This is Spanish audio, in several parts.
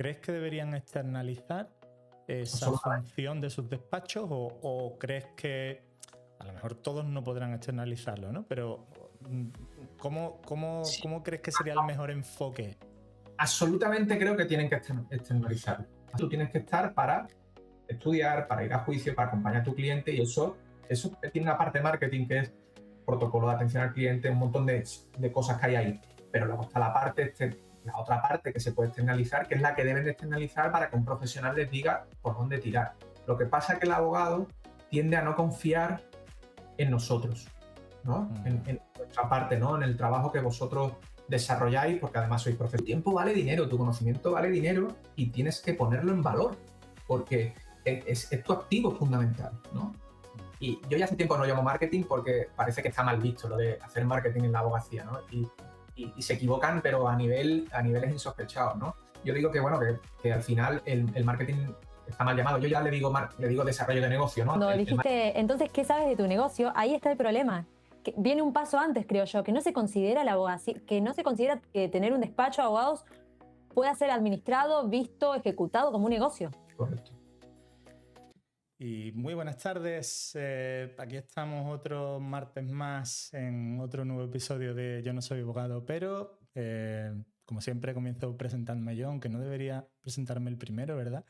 ¿Crees que deberían externalizar esa Absolutamente. función de sus despachos o crees que a lo mejor todos no podrán externalizarlo, ¿no? Pero Sí, ¿cómo crees que sería el mejor enfoque? absolutamente creo que tienen que externalizarlo. Tú tienes que estar para estudiar, para ir a juicio, para acompañar a tu cliente y eso tiene una parte de marketing que es protocolo de atención al cliente, un montón de cosas que hay ahí. Pero luego está la otra parte que se puede externalizar, que es la que deben de externalizar para que un profesional les diga por dónde tirar. Lo que pasa es que el abogado tiende a no confiar en nosotros, ¿no? En nuestra parte, ¿no? En el trabajo que vosotros desarrolláis, porque además sois profesores. Tu tiempo vale dinero, tu conocimiento vale dinero y tienes que ponerlo en valor, porque es tu activo fundamental, ¿no? Y yo ya hace tiempo no llamo marketing porque parece que está mal visto lo de hacer marketing en la abogacía, ¿no? Y se equivocan, pero a niveles insospechados, ¿no? Yo digo que, bueno, que al final el marketing está mal llamado. Yo ya le digo desarrollo de negocio, ¿no? Cuando dijiste, entonces, ¿qué sabes de tu negocio? Ahí está el problema. Que viene un paso antes, creo yo, que no se considera la abogacía, que no se considera que tener un despacho de abogados pueda ser administrado, visto, ejecutado como un negocio. Correcto. Y muy buenas tardes, aquí estamos otro martes más en otro nuevo episodio de Yo no soy abogado, pero como siempre comienzo presentándome yo, aunque no debería presentarme el primero, ¿verdad?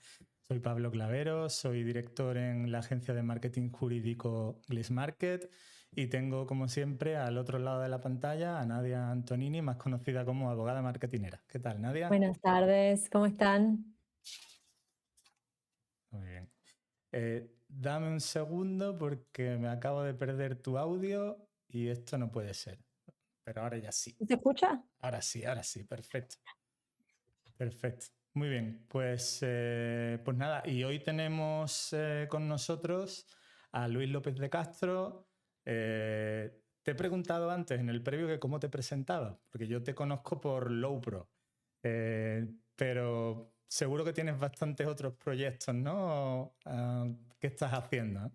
Soy Pablo Clavero, soy director en la agencia de marketing jurídico Gliss Market y tengo como siempre al otro lado de la pantalla a Nadia Antonini, más conocida como abogada marketinera. ¿Qué tal, Nadia? Buenas tardes, ¿cómo están? Muy bien. Dame un segundo porque me acabo de perder tu audio y esto no puede ser. Pero ahora ya sí. ¿Se escucha? Ahora sí, perfecto. Perfecto. Muy bien, pues nada, y hoy tenemos con nosotros a Luis López de Castro. Te he preguntado antes en el previo que cómo te presentaba, porque yo te conozco por Lowpro, pero seguro que tienes bastantes otros proyectos, ¿no? ¿Qué estás haciendo?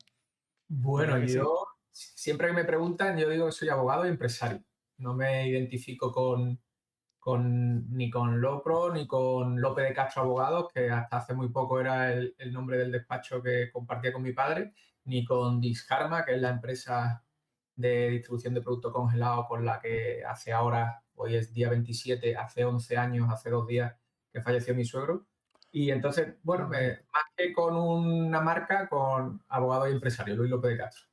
Bueno, ¿Verdad que sí? yo siempre que me preguntan, yo digo que soy abogado y empresario. No me identifico ni con Lopro ni con López de Castro Abogados, que hasta hace muy poco era el nombre del despacho que compartía con mi padre, ni con Discarma, que es la empresa de distribución de productos congelados con la que hace ahora, hoy es día 27, hace 11 años, hace 2 días que falleció mi suegro. Y entonces, bueno, más que con una marca, con abogado y empresario, Luis López de Castro.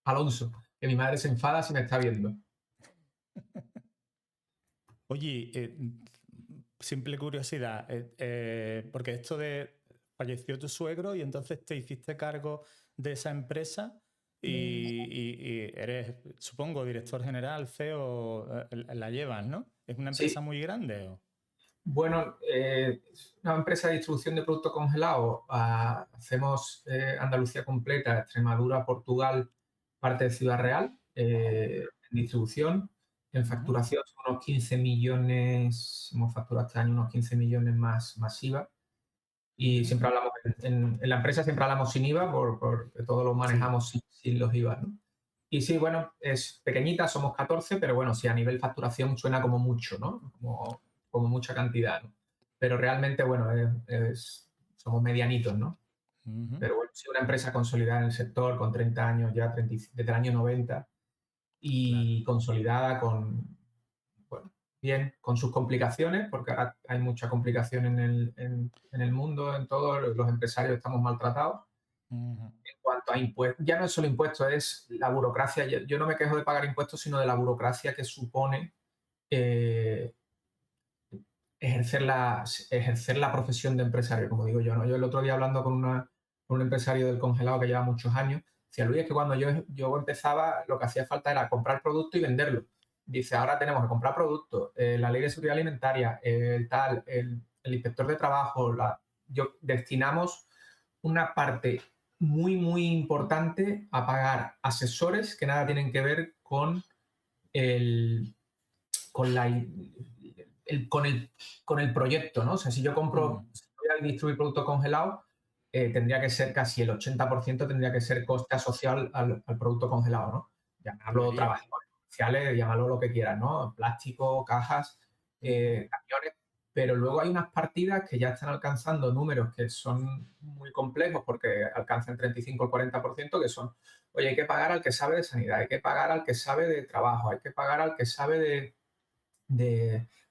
Alonso, que mi madre se enfada si me está viendo. Oye, simple curiosidad, porque esto de falleció tu suegro y entonces te hiciste cargo de esa empresa y eres, supongo, director general, CEO, la llevas, ¿no? ¿Es una empresa Sí, muy grande? bueno, es una empresa de distribución de productos congelados. Hacemos Andalucía completa, Extremadura, Portugal, parte de Ciudad Real, en distribución. En facturación son unos 15 millones, hemos facturado este año unos 15 millones más masiva. Y siempre hablamos, en la empresa siempre hablamos sin IVA, porque todo lo manejamos sin los IVA, ¿no? Y sí, bueno, es pequeñita, somos 14, pero bueno, sí, a nivel facturación suena como mucho, ¿no? Como mucha cantidad, ¿no? Pero realmente, bueno, somos medianitos, ¿no? Pero bueno, sí, una empresa consolidada en el sector con 30 años ya, desde el año 90, y consolidada bueno, bien, con sus complicaciones, porque ahora hay mucha complicación en el mundo, en todo, los empresarios estamos maltratados. En cuanto a impuestos, ya no es solo impuestos, es la burocracia. Yo no me quejo de pagar impuestos, sino de la burocracia que supone eh, ejercer la profesión de empresario, como digo yo, ¿no? Yo el otro día hablando con un empresario del congelado que lleva muchos años, decía, Luis, es que cuando yo empezaba, lo que hacía falta era comprar producto y venderlo. Dice, ahora tenemos que comprar productos, la ley de seguridad alimentaria, el inspector de trabajo, destinamos una parte muy, muy importante a pagar asesores que nada tienen que ver el, con la, con el proyecto, ¿no? O sea, si yo si voy a distribuir productos congelados, tendría que ser casi el 80% tendría que ser coste asociado al producto congelado, ¿no? Llamarlo trabajadores comerciales, llamarlo lo que quieras, ¿no? Plástico, cajas, camiones, pero luego hay unas partidas que ya están alcanzando números que son muy complejos porque alcanzan el 35 o el 40%, que son, oye, hay que pagar al que sabe de sanidad, hay que pagar al que sabe de trabajo, hay que pagar al que sabe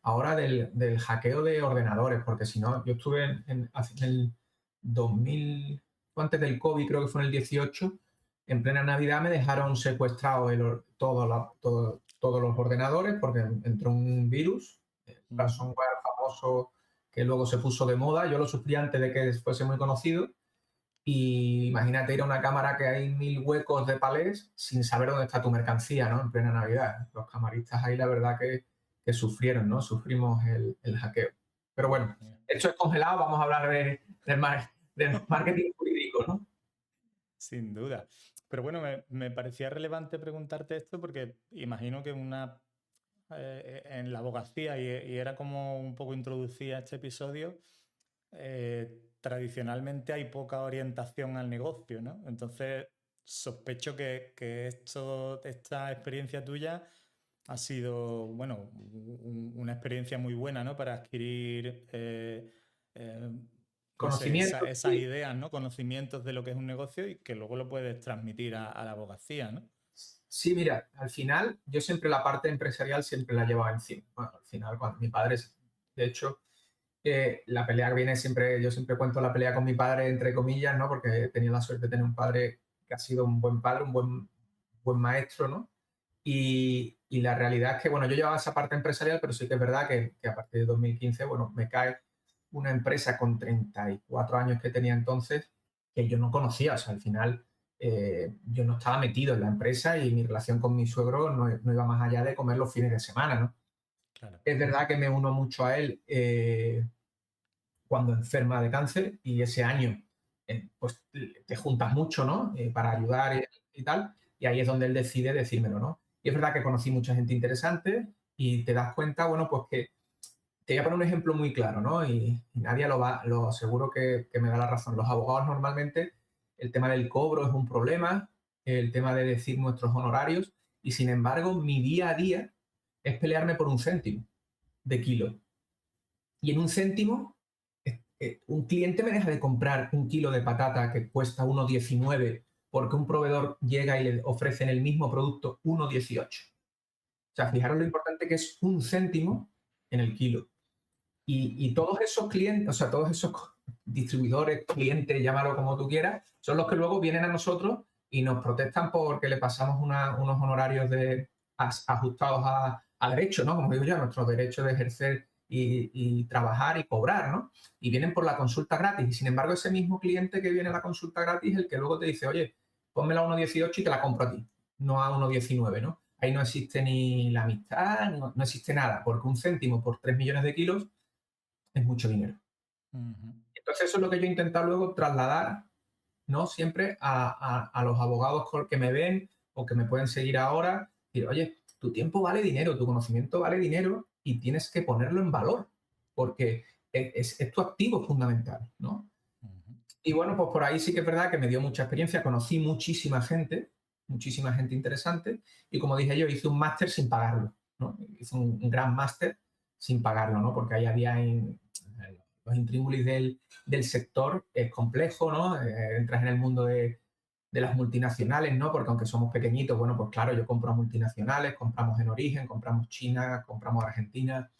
ahora del hackeo de ordenadores, porque si no, yo estuve en el 2000, antes del COVID, creo que fue en el 18, en plena Navidad me dejaron secuestrados todos los ordenadores porque entró un virus, el ransomware famoso que luego se puso de moda. Yo lo sufrí antes de que fuese muy conocido. Y imagínate ir a una cámara que hay 1000 huecos de palés sin saber dónde está tu mercancía, ¿no? En plena Navidad. Los camaristas ahí, la verdad que sufrieron, ¿no? Sufrimos el hackeo. Pero bueno, esto es congelado, vamos a hablar del marketing jurídico, ¿no? Sin duda. Pero bueno, me parecía relevante preguntarte esto porque imagino que en la abogacía, y era como un poco introducía este episodio, tradicionalmente hay poca orientación al negocio, ¿no? Entonces, sospecho que esta experiencia tuya ha sido, bueno, una experiencia muy buena, ¿no? Para adquirir no sé, Conocimiento. esas ideas, ¿no? Conocimientos de lo que es un negocio y que luego lo puedes transmitir a la abogacía, ¿no? Sí, mira, al final yo siempre la parte empresarial siempre la llevaba encima. Bueno, al final, cuando mi padre, de hecho, la pelea que viene siempre, yo siempre cuento la pelea con mi padre, entre comillas, ¿no? Porque he tenido la suerte de tener un padre que ha sido un buen padre, un buen maestro, ¿no? Y la realidad es que, bueno, yo llevaba esa parte empresarial, pero sí que es verdad que a partir de 2015, bueno, me cae una empresa con 34 años que tenía entonces que yo no conocía. O sea, al final yo no estaba metido en la empresa y mi relación con mi suegro no iba más allá de comer los fines de semana, ¿no? Claro. Es verdad que me uno mucho a él cuando enferma de cáncer y ese año pues te juntas mucho, ¿no? Para ayudar y tal. Y ahí es donde él decide decírmelo, ¿no? Y es verdad que conocí mucha gente interesante y te das cuenta, bueno, pues que te voy a poner un ejemplo muy claro, ¿no? Y nadie lo seguro que me da la razón. Los abogados normalmente, el tema del cobro es un problema, el tema de decir nuestros honorarios, y sin embargo, mi día a día es pelearme por un céntimo de kilo. Y en un céntimo, un cliente me deja de comprar un kilo de patata que cuesta 1,19 porque un proveedor llega y le ofrecen el mismo producto 1,18. O sea, fijaros lo importante que es un céntimo en el kilo. Y todos esos clientes, o sea, todos esos distribuidores, clientes, llámalo como tú quieras, son los que luego vienen a nosotros y nos protestan porque le pasamos unos honorarios ajustados a derecho, ¿no? Como digo yo, a nuestro derecho de ejercer y trabajar y cobrar, ¿no? Y vienen por la consulta gratis. Y sin embargo, ese mismo cliente que viene a la consulta gratis es el que luego te dice, oye, pónmela a 1,18 y te la compro a ti, no a 1,19, ¿no? Ahí no existe ni la amistad, no existe nada, porque un céntimo por 3 millones de kilos es mucho dinero. Entonces eso es lo que yo he intentado luego trasladar, ¿no? Siempre a los abogados que me ven o que me pueden seguir ahora. Decir, oye, tu tiempo vale dinero, tu conocimiento vale dinero y tienes que ponerlo en valor porque es tu activo fundamental, ¿no? Y bueno, pues por ahí sí que es verdad que me dio mucha experiencia, conocí muchísima gente interesante y como dije yo, hice un máster sin pagarlo, ¿no? Hice un gran máster sin pagarlo, ¿no? Porque ahí había los intríngulis del sector, es complejo, ¿no? Entras en el mundo de las multinacionales, ¿no? Porque aunque somos pequeñitos, bueno, pues claro, yo compro a multinacionales, compramos en origen, compramos China, compramos Argentina,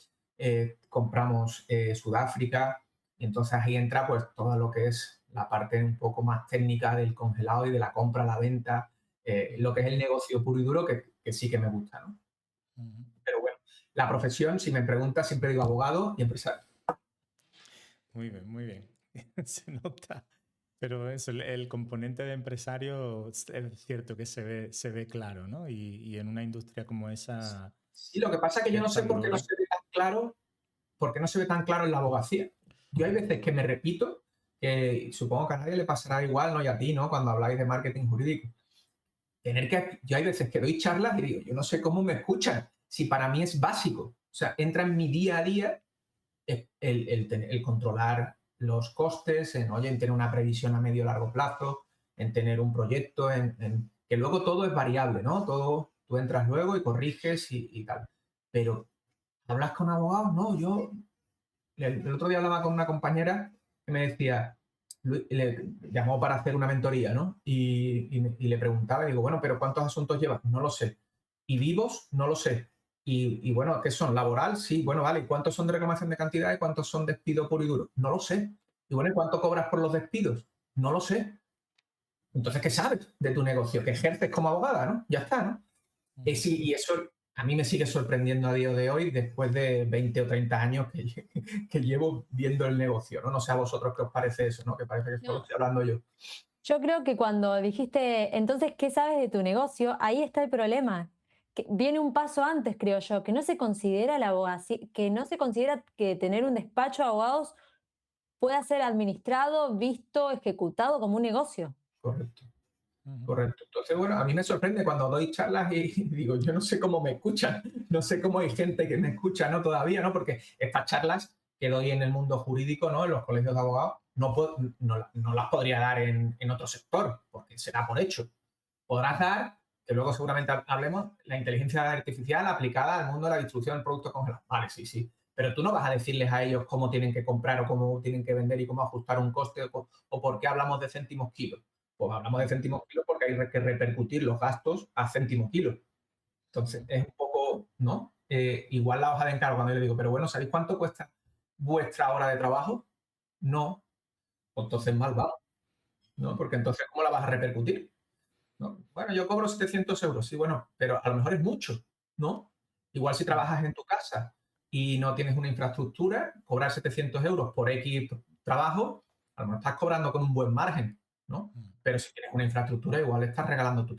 compramos Sudáfrica, y entonces ahí entra pues todo lo que es la parte un poco más técnica del congelado y de la compra, la venta, lo que es el negocio puro y duro, que sí que me gusta, ¿no? Pero bueno, la profesión, si me preguntas, siempre digo abogado y empresario. Muy bien, muy bien. Se nota. Pero eso, el componente de empresario es cierto que se ve claro, ¿no? Y en una industria como esa. Sí, lo que pasa es que yo no sé por qué no se ve tan claro, porque no se ve tan claro en la abogacía. Yo hay veces que me repito, que supongo que a nadie le pasará igual, ¿no? Y a ti, ¿no? Cuando habláis de marketing jurídico. Yo hay veces que doy charlas y digo, yo no sé cómo me escuchan, si para mí es básico. O sea, entra en mi día a día el controlar los costes, en tener una previsión a medio o largo plazo, en tener un proyecto, que luego todo es variable, ¿no? Todo, tú entras luego y corriges y tal. Pero hablas con abogados, no, yo el otro día hablaba con una compañera que me decía, le llamó para hacer una mentoría, ¿no? Y le preguntaba, y digo, bueno, pero ¿cuántos asuntos llevas? No lo sé. ¿Y vivos? No lo sé. Y bueno, ¿qué son? ¿Laboral? Sí, bueno, vale. ¿Y cuántos son de reclamación de cantidad y cuántos son despido puro y duro? No lo sé. Y bueno, ¿y cuánto cobras por los despidos? No lo sé. Entonces, ¿qué sabes de tu negocio? Que ejerces como abogada, ¿no? Ya está, ¿no? Sí, y eso a mí me sigue sorprendiendo a día de hoy, después de 20 o 30 años que llevo viendo el negocio, ¿no? No sé a vosotros qué os parece eso, ¿no? Que parece que solo No. estoy hablando yo. Yo creo que cuando dijiste, entonces, ¿qué sabes de tu negocio? Ahí está el problema. Que viene un paso antes, creo yo, que no se considera la abogacía, que no se considera que tener un despacho de abogados pueda ser administrado, visto, ejecutado como un negocio. Correcto, Ujú. correcto. Entonces, bueno, a mí me sorprende cuando doy charlas y digo, yo no sé cómo me escuchan, no sé cómo hay gente que me escucha, ¿no? Todavía, ¿no? Porque estas charlas que doy en el mundo jurídico, ¿no? En los colegios de abogados, no las podría dar en otro sector, porque se da por hecho. Podrás dar, que luego seguramente hablemos, la inteligencia artificial aplicada al mundo de la distribución del producto congelado. Vale, sí, sí. Pero tú no vas a decirles a ellos cómo tienen que comprar o cómo tienen que vender y cómo ajustar un coste o por qué hablamos de céntimos kilo. Pues hablamos de céntimos kilo porque hay que repercutir los gastos a céntimo kilo. Entonces, es un poco, ¿no? Igual la hoja de encargo cuando yo le digo, pero bueno, ¿sabéis cuánto cuesta vuestra hora de trabajo? No. Pues entonces mal va, ¿no? Porque entonces, ¿cómo la vas a repercutir? ¿No? Bueno, yo cobro 700 euros, sí, bueno, pero a lo mejor es mucho, ¿no? Igual si trabajas en tu casa y no tienes una infraestructura, cobrar 700 euros por X trabajo, a lo mejor estás cobrando con un buen margen, ¿no? Pero si tienes una infraestructura, igual estás regalando tu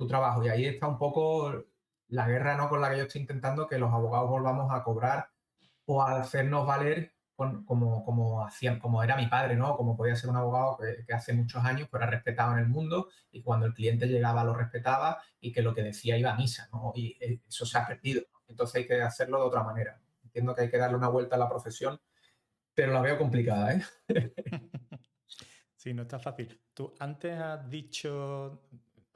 trabajo. Y ahí está un poco la guerra, ¿no? Con la que yo estoy intentando que los abogados volvamos a cobrar o a hacernos valer como era mi padre, ¿no? Como podía ser un abogado que hace muchos años pues era respetado en el mundo y cuando el cliente llegaba lo respetaba y que lo que decía iba a misa, ¿no? Y eso se ha perdido, ¿no? Entonces hay que hacerlo de otra manera. Entiendo que hay que darle una vuelta a la profesión, pero la veo complicada, ¿eh? Sí, no está fácil. Tú antes has dicho,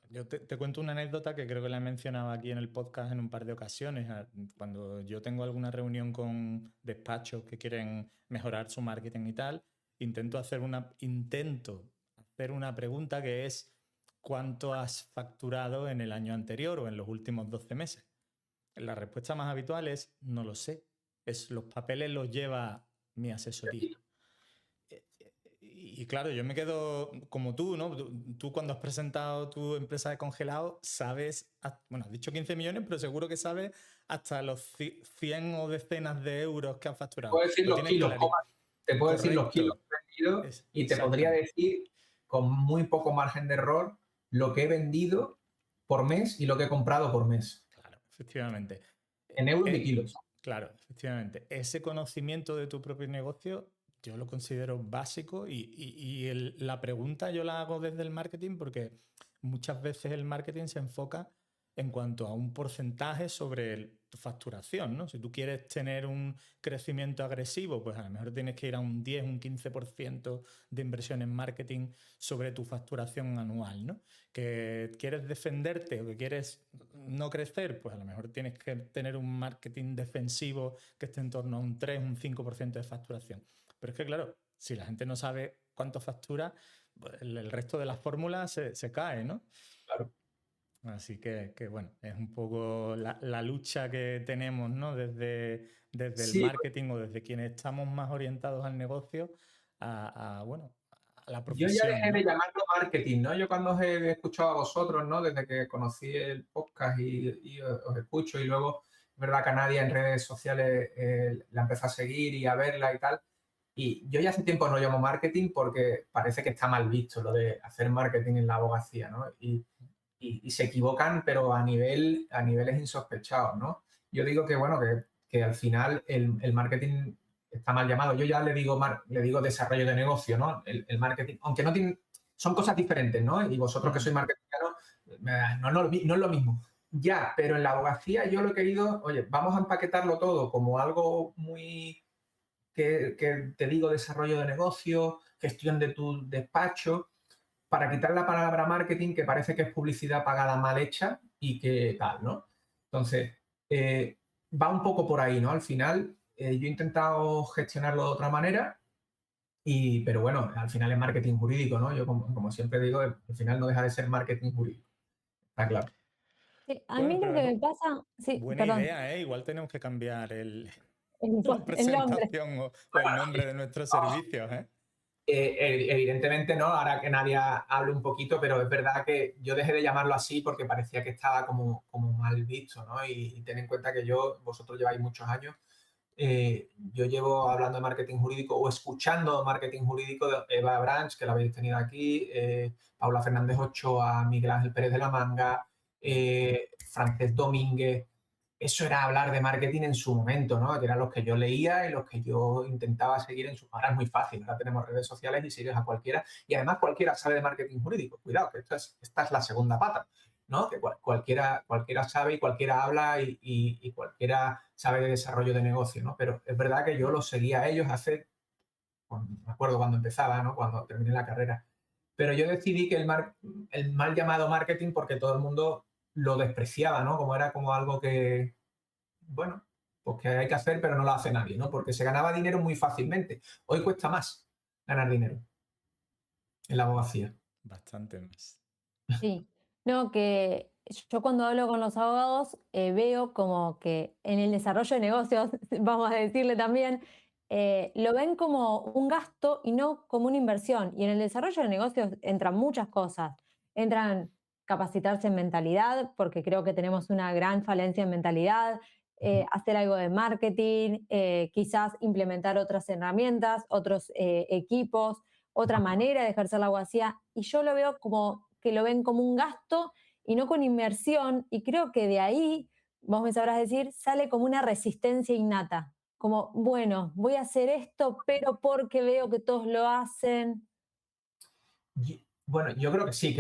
yo te cuento una anécdota que creo que la he mencionado aquí en el podcast en un par de ocasiones. Cuando yo tengo alguna reunión con despachos que quieren mejorar su marketing y tal, intento hacer una pregunta que es ¿cuánto has facturado en el año anterior o en los últimos 12 meses? La respuesta más habitual es no lo sé. Los papeles los lleva mi asesoría. Y claro, yo me quedo como tú, ¿no? Tú cuando has presentado tu empresa de congelado, sabes, bueno, has dicho 15 millones, pero seguro que sabes hasta los 100 o decenas de euros que has facturado. Puedo decir Lo los tienes kilos, clarísimo. te puedo decir los kilos Correcto. que he vendido y te podría Exactamente. decir con muy poco margen de error lo que he vendido por mes y lo que he comprado por mes. Claro, efectivamente. En euros y kilos. Claro, efectivamente. Ese conocimiento de tu propio negocio yo lo considero básico y la pregunta yo la hago desde el marketing porque muchas veces el marketing se enfoca en cuanto a un porcentaje sobre tu facturación, ¿no? Si tú quieres tener un crecimiento agresivo, pues a lo mejor tienes que ir a un 10, un 15% de inversión en marketing sobre tu facturación anual, ¿no? Que quieres defenderte o que quieres no crecer, pues a lo mejor tienes que tener un marketing defensivo que esté en torno a un 3, un 5% de facturación. Pero es que, claro, si la gente no sabe cuánto factura, pues el resto de las fórmulas se cae, ¿no? Claro. Así que, bueno, es un poco la lucha que tenemos, ¿no? Desde el Sí, marketing o desde quienes estamos más orientados al negocio bueno, a la yo ya profesión, dejé de ¿no? llamarlo marketing, ¿no? Yo cuando os he escuchado a vosotros, ¿no? Desde que conocí el podcast y os escucho y luego, es verdad que a nadie en redes sociales la empecé a seguir y a verla y tal. Y yo ya hace tiempo no llamo marketing porque parece que está mal visto lo de hacer marketing en la abogacía, ¿no? Y se equivocan, pero a niveles insospechados, ¿no? Yo digo que, bueno, que al final el marketing está mal llamado. Yo ya le digo desarrollo de negocio, ¿no? El marketing, aunque no tienen, son cosas diferentes, ¿no? Y vosotros que sois marketeros, no es lo mismo. Ya, pero en la abogacía yo lo he querido, oye, vamos a empaquetarlo todo como algo muy, que te digo, desarrollo de negocio, gestión de tu despacho, para quitar la palabra marketing, que parece que es publicidad pagada mal hecha y que tal, ¿no? Entonces, va un poco por ahí, ¿no? Al final, yo he intentado gestionarlo de otra manera, pero bueno, al final es marketing jurídico, ¿no? Yo, como siempre digo, al final no deja de ser marketing jurídico, está claro. Sí, a Bueno, mí lo pero que me pasa, sí, buena perdón, idea, ¿eh? Igual tenemos que cambiar la el nombre. presentación o el nombre de nuestros servicios, ¿eh? Evidentemente no, ahora que Nadia hable un poquito, pero es verdad que yo dejé de llamarlo así porque parecía que estaba como mal visto, ¿no? Y ten en cuenta que vosotros lleváis muchos años, yo llevo hablando de marketing jurídico o escuchando marketing jurídico de Eva Branch, que la habéis tenido aquí, Paula Fernández Ochoa, Miguel Ángel Pérez de la Manga, Francés Domínguez. Eso era hablar de marketing en su momento, ¿no? Que eran los que yo leía y los que yo intentaba seguir en su... Ahora es muy fácil, ahora tenemos redes sociales y sigues a cualquiera. Y además cualquiera sabe de marketing jurídico. Cuidado, que esta es la segunda pata, ¿no? Que cualquiera sabe y cualquiera habla y cualquiera sabe de desarrollo de negocio, ¿no? Pero es verdad que yo los seguía a ellos me acuerdo cuando empezaba, ¿no? Cuando terminé la carrera. Pero yo decidí que el mal llamado marketing, porque todo el mundo lo despreciaba, ¿no? Como era como algo que, bueno, pues que hay que hacer, pero no lo hace nadie, ¿no? Porque se ganaba dinero muy fácilmente. Hoy cuesta más ganar dinero en la abogacía. Bastante más. Sí, no, que yo cuando hablo con los abogados veo como que en el desarrollo de negocios, vamos a decirle también, lo ven como un gasto y no como una inversión. Y en el desarrollo de negocios entran muchas cosas. Entran capacitarse en mentalidad, porque creo que tenemos una gran falencia en mentalidad, hacer algo de marketing, quizás implementar otras herramientas, otros equipos, otra manera de ejercer la abogacía. Y yo lo veo como que lo ven como un gasto y no con inversión, y creo que de ahí, vos me sabrás decir, sale como una resistencia innata, como, bueno, voy a hacer esto, pero porque veo que todos lo hacen. Bueno, yo creo que sí,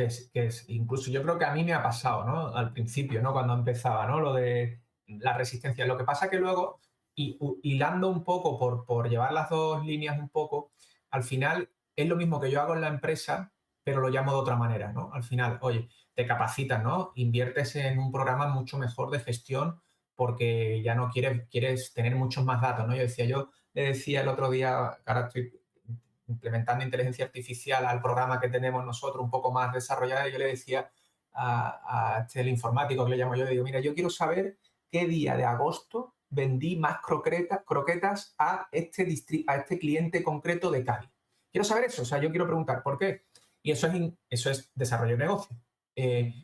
incluso yo creo que a mí me ha pasado, ¿no? Al principio, ¿no? Cuando empezaba, ¿no? Lo de la resistencia. Lo que pasa que luego, hilando un poco por llevar las dos líneas un poco, al final es lo mismo que yo hago en la empresa, pero lo llamo de otra manera, ¿no? Al final, oye, te capacitas, ¿no? Inviertes en un programa mucho mejor de gestión porque ya no quieres tener muchos más datos, ¿no? Yo le decía el otro día, ahora estoy implementando inteligencia artificial al programa que tenemos nosotros un poco más desarrollado, yo le decía el informático que le llamo yo, le digo, mira, yo quiero saber qué día de agosto vendí más croquetas a este cliente concreto de Cali. Quiero saber eso, o sea, yo quiero preguntar por qué. Y eso es desarrollo de negocio.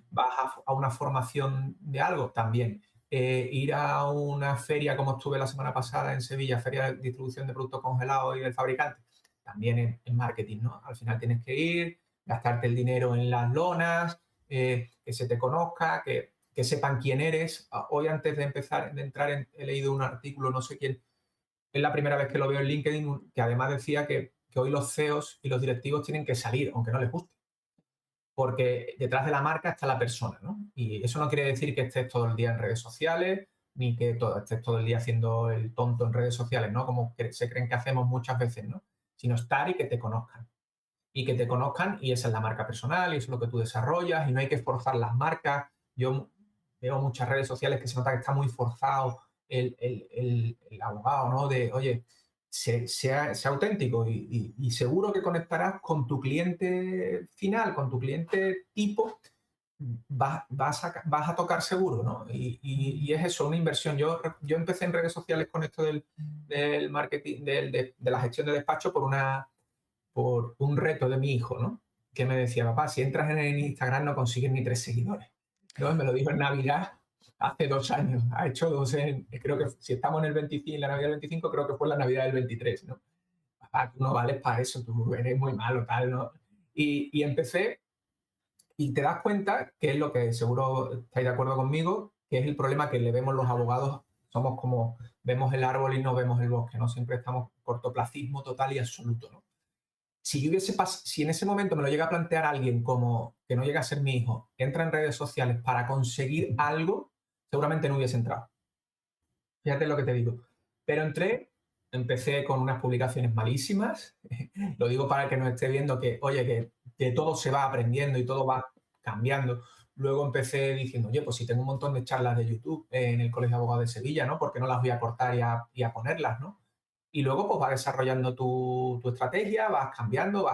¿Vas a una formación de algo? También. Ir a una feria como estuve la semana pasada en Sevilla, feria de distribución de productos congelados y del fabricante, también en marketing, ¿no? Al final tienes que ir, gastarte el dinero en las lonas, que se te conozca, que sepan quién eres. Hoy antes de entrar, he leído un artículo, no sé quién, es la primera vez que lo veo en LinkedIn, que además decía que hoy los CEOs y los directivos tienen que salir, aunque no les guste. Porque detrás de la marca está la persona, ¿no? Y eso no quiere decir que estés todo el día en redes sociales, ni que estés todo el día haciendo el tonto en redes sociales, ¿no? Como se creen que hacemos muchas veces, ¿no? Sino estar y que te conozcan. Y que te conozcan, y esa es la marca personal, y eso es lo que tú desarrollas, y no hay que forzar las marcas. Yo veo muchas redes sociales que se nota que está muy forzado el abogado, ¿no? De, oye, sea auténtico y seguro que conectarás con tu cliente final, con tu cliente tipo, vas a tocar seguro, ¿no? Y es eso, una inversión. Yo empecé en redes sociales con esto del marketing, de la gestión de despacho por un reto de mi hijo, ¿no? Que me decía, papá, si entras en Instagram no consigues ni 3 seguidores. ¿No? Me lo dijo en Navidad hace 2 años. Ha hecho 2 creo que si estamos en el 25, en la Navidad del 25, creo que fue la Navidad del 23, ¿no? Papá, tú no vales para eso, tú eres muy malo, tal, ¿no? Y empecé, y te das cuenta, que es lo que seguro estáis de acuerdo conmigo, que es el problema que le vemos los abogados. Somos como, vemos el árbol y no vemos el bosque, ¿no? Siempre estamos cortoplacismo total y absoluto, ¿no? Si en ese momento me lo llega a plantear alguien como que no llega a ser mi hijo, que entra en redes sociales para conseguir algo, seguramente no hubiese entrado. Fíjate lo que te digo. Pero empecé con unas publicaciones malísimas. Lo digo para que nos esté viendo que, oye, que todo se va aprendiendo y todo va cambiando. Luego empecé diciendo, oye, pues si tengo un montón de charlas de YouTube en el Colegio de Abogados de Sevilla, ¿no? ¿Por qué no las voy a cortar y a ponerlas, ¿no? Y luego pues vas desarrollando tu estrategia, vas cambiando,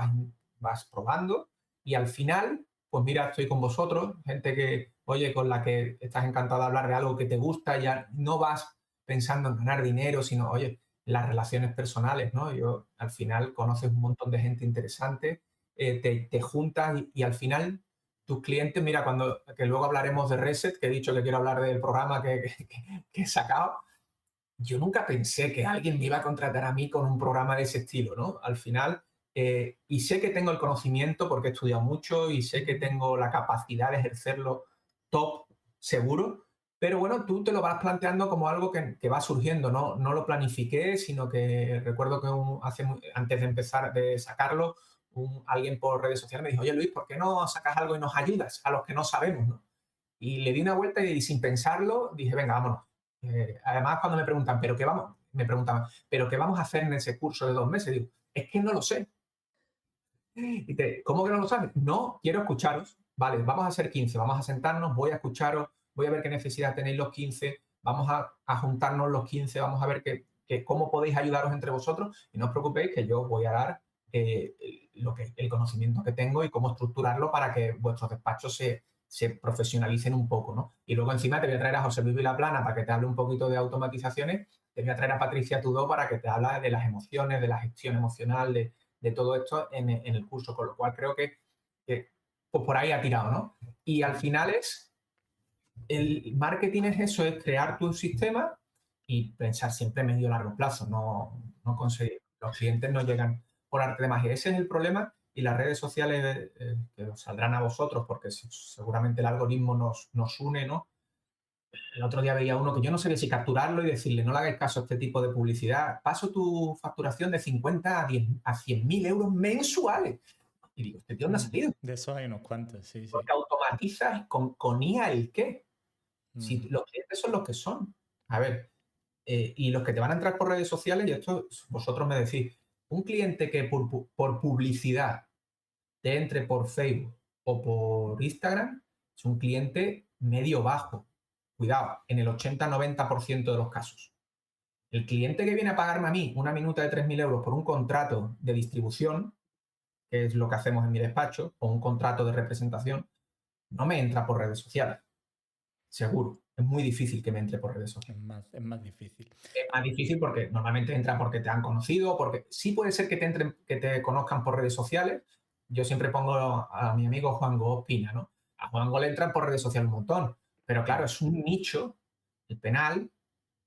vas probando y al final, pues mira, estoy con vosotros, gente que, oye, con la que estás encantado de hablar de algo que te gusta, ya no vas pensando en ganar dinero, sino, oye, las relaciones personales, ¿no? Yo, al final conoces un montón de gente interesante, te juntas y al final tus clientes, mira, que luego hablaremos de Reset, que he dicho que quiero hablar del programa que he sacado, yo nunca pensé que alguien me iba a contratar a mí con un programa de ese estilo, ¿no? Al final, y sé que tengo el conocimiento porque he estudiado mucho y sé que tengo la capacidad de ejercerlo top, seguro, pero bueno, tú te lo vas planteando como algo que va surgiendo, ¿no? No lo planifiqué, sino que recuerdo que antes de empezar, de sacarlo, alguien por redes sociales me dijo, oye Luis, ¿por qué no sacas algo y nos ayudas a los que no sabemos, ¿no? Y le di una vuelta y sin pensarlo dije, venga, vámonos. Además, cuando me preguntaban, ¿pero qué vamos a hacer en ese curso de 2 meses? Digo, es que no lo sé. ¿Cómo que no lo sabes? No, quiero escucharos. Vale, vamos a hacer 15, vamos a sentarnos, voy a escucharos, voy a ver qué necesidad tenéis los 15, vamos a juntarnos los 15, vamos a ver cómo podéis ayudaros entre vosotros y no os preocupéis que yo voy a dar el conocimiento que tengo y cómo estructurarlo para que vuestros despachos se profesionalicen un poco, ¿no? Y luego encima te voy a traer a José Luis Vilaplana para que te hable un poquito de automatizaciones, te voy a traer a Patricia Tudó para que te hable de las emociones, de la gestión emocional, de todo esto en el curso, con lo cual creo que pues por ahí ha tirado, ¿no? Y al final el marketing es eso, es crear tu sistema y pensar siempre a medio y largo plazo, no conseguir. Los clientes no llegan por arte de magia. Ese es el problema y las redes sociales que os saldrán a vosotros porque seguramente el algoritmo nos une, ¿no? El otro día veía uno que yo no sabía si capturarlo y decirle, no le hagáis caso a este tipo de publicidad, paso tu facturación de 50 a 100.000 euros mensuales. Y digo, ¿este tío dónde ha salido? De esos hay unos cuantos, sí. Porque automatizas con IA el qué. Si los clientes son los que son. A ver, y los que te van a entrar por redes sociales, y esto vosotros me decís, un cliente que por publicidad te entre por Facebook o por Instagram es un cliente medio bajo. Cuidado, en el 80-90% de los casos. El cliente que viene a pagarme a mí una minuta de 3.000 euros por un contrato de distribución, que es lo que hacemos en mi despacho, o un contrato de representación, no me entra por redes sociales. Seguro. Es muy difícil que me entre por redes sociales. Es más difícil. Es más difícil porque normalmente entra porque te han conocido, porque sí puede ser que te conozcan por redes sociales. Yo siempre pongo a mi amigo Juango Pina, ¿no? A Juango le entran por redes sociales un montón. Pero claro, es un nicho, el penal,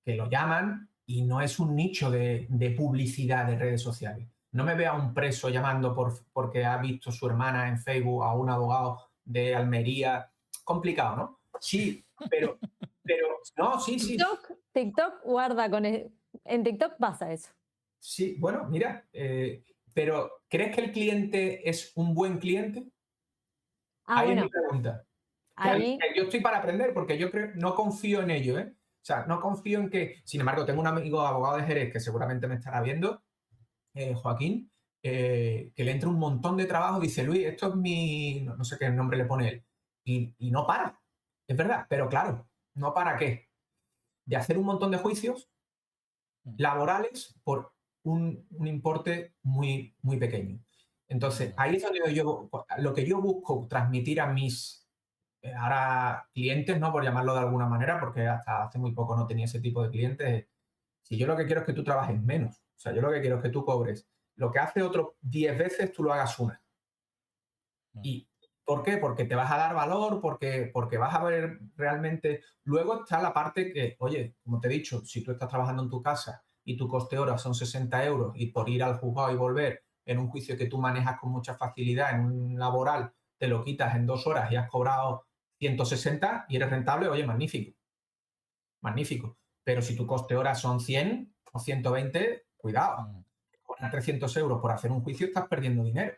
que lo llaman y no es un nicho de publicidad de redes sociales. No me vea un preso llamando porque ha visto su hermana en Facebook a un abogado de Almería. Complicado, ¿no? Sí, pero no, sí. TikTok guarda en TikTok pasa eso. Sí, bueno, mira, pero ¿crees que el cliente es un buen cliente? Ahí es mi pregunta. Ahí... Yo estoy para aprender porque yo no confío en ello, ¿eh? O sea, no confío en que, sin embargo, tengo un amigo abogado de Jerez que seguramente me estará viendo, Joaquín, que le entra un montón de trabajo, dice, Luis, esto es no sé qué nombre le pone él, y no para, es verdad, pero claro, ¿no para qué? De hacer un montón de juicios laborales por un importe muy, muy pequeño. Entonces, ahí es donde lo que yo busco transmitir a mis ahora clientes, ¿no? Por llamarlo de alguna manera, porque hasta hace muy poco no tenía ese tipo de clientes. Si yo lo que quiero es que tú trabajes menos, o sea, yo lo que quiero es que tú cobres lo que hace otro 10 veces, tú lo hagas una. ¿Y por qué? Porque te vas a dar valor, porque vas a ver realmente... Luego está la parte que, oye, como te he dicho, si tú estás trabajando en tu casa y tu coste hora son 60 euros y por ir al juzgado y volver en un juicio que tú manejas con mucha facilidad, en un laboral, te lo quitas en 2 horas y has cobrado 160 y eres rentable, oye, magnífico. Magnífico. Pero si tu coste hora son 100 o 120, cuidado. Con 300 euros por hacer un juicio estás perdiendo dinero.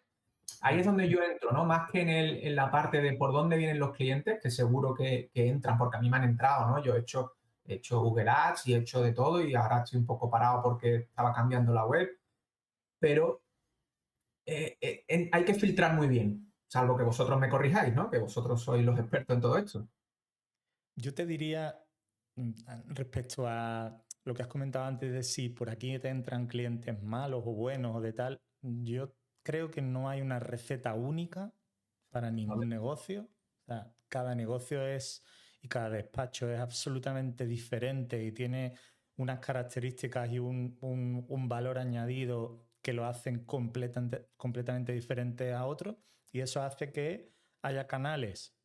Ahí es donde yo entro, ¿no? Más que en la parte de por dónde vienen los clientes, que seguro que entran, porque a mí me han entrado, ¿no? Yo he hecho Google Ads y he hecho de todo y ahora estoy un poco parado porque estaba cambiando la web. Pero hay que filtrar muy bien. salvo que vosotros me corrijáis, ¿no? Que vosotros sois los expertos en todo esto. Yo te diría, respecto a lo que has comentado antes de si por aquí te entran clientes malos o buenos o de tal, yo creo que no hay una receta única para ningún negocio. O sea, cada negocio y cada despacho es absolutamente diferente y tiene unas características y un valor añadido que lo hacen completamente diferente a otros, y eso hace que haya canales,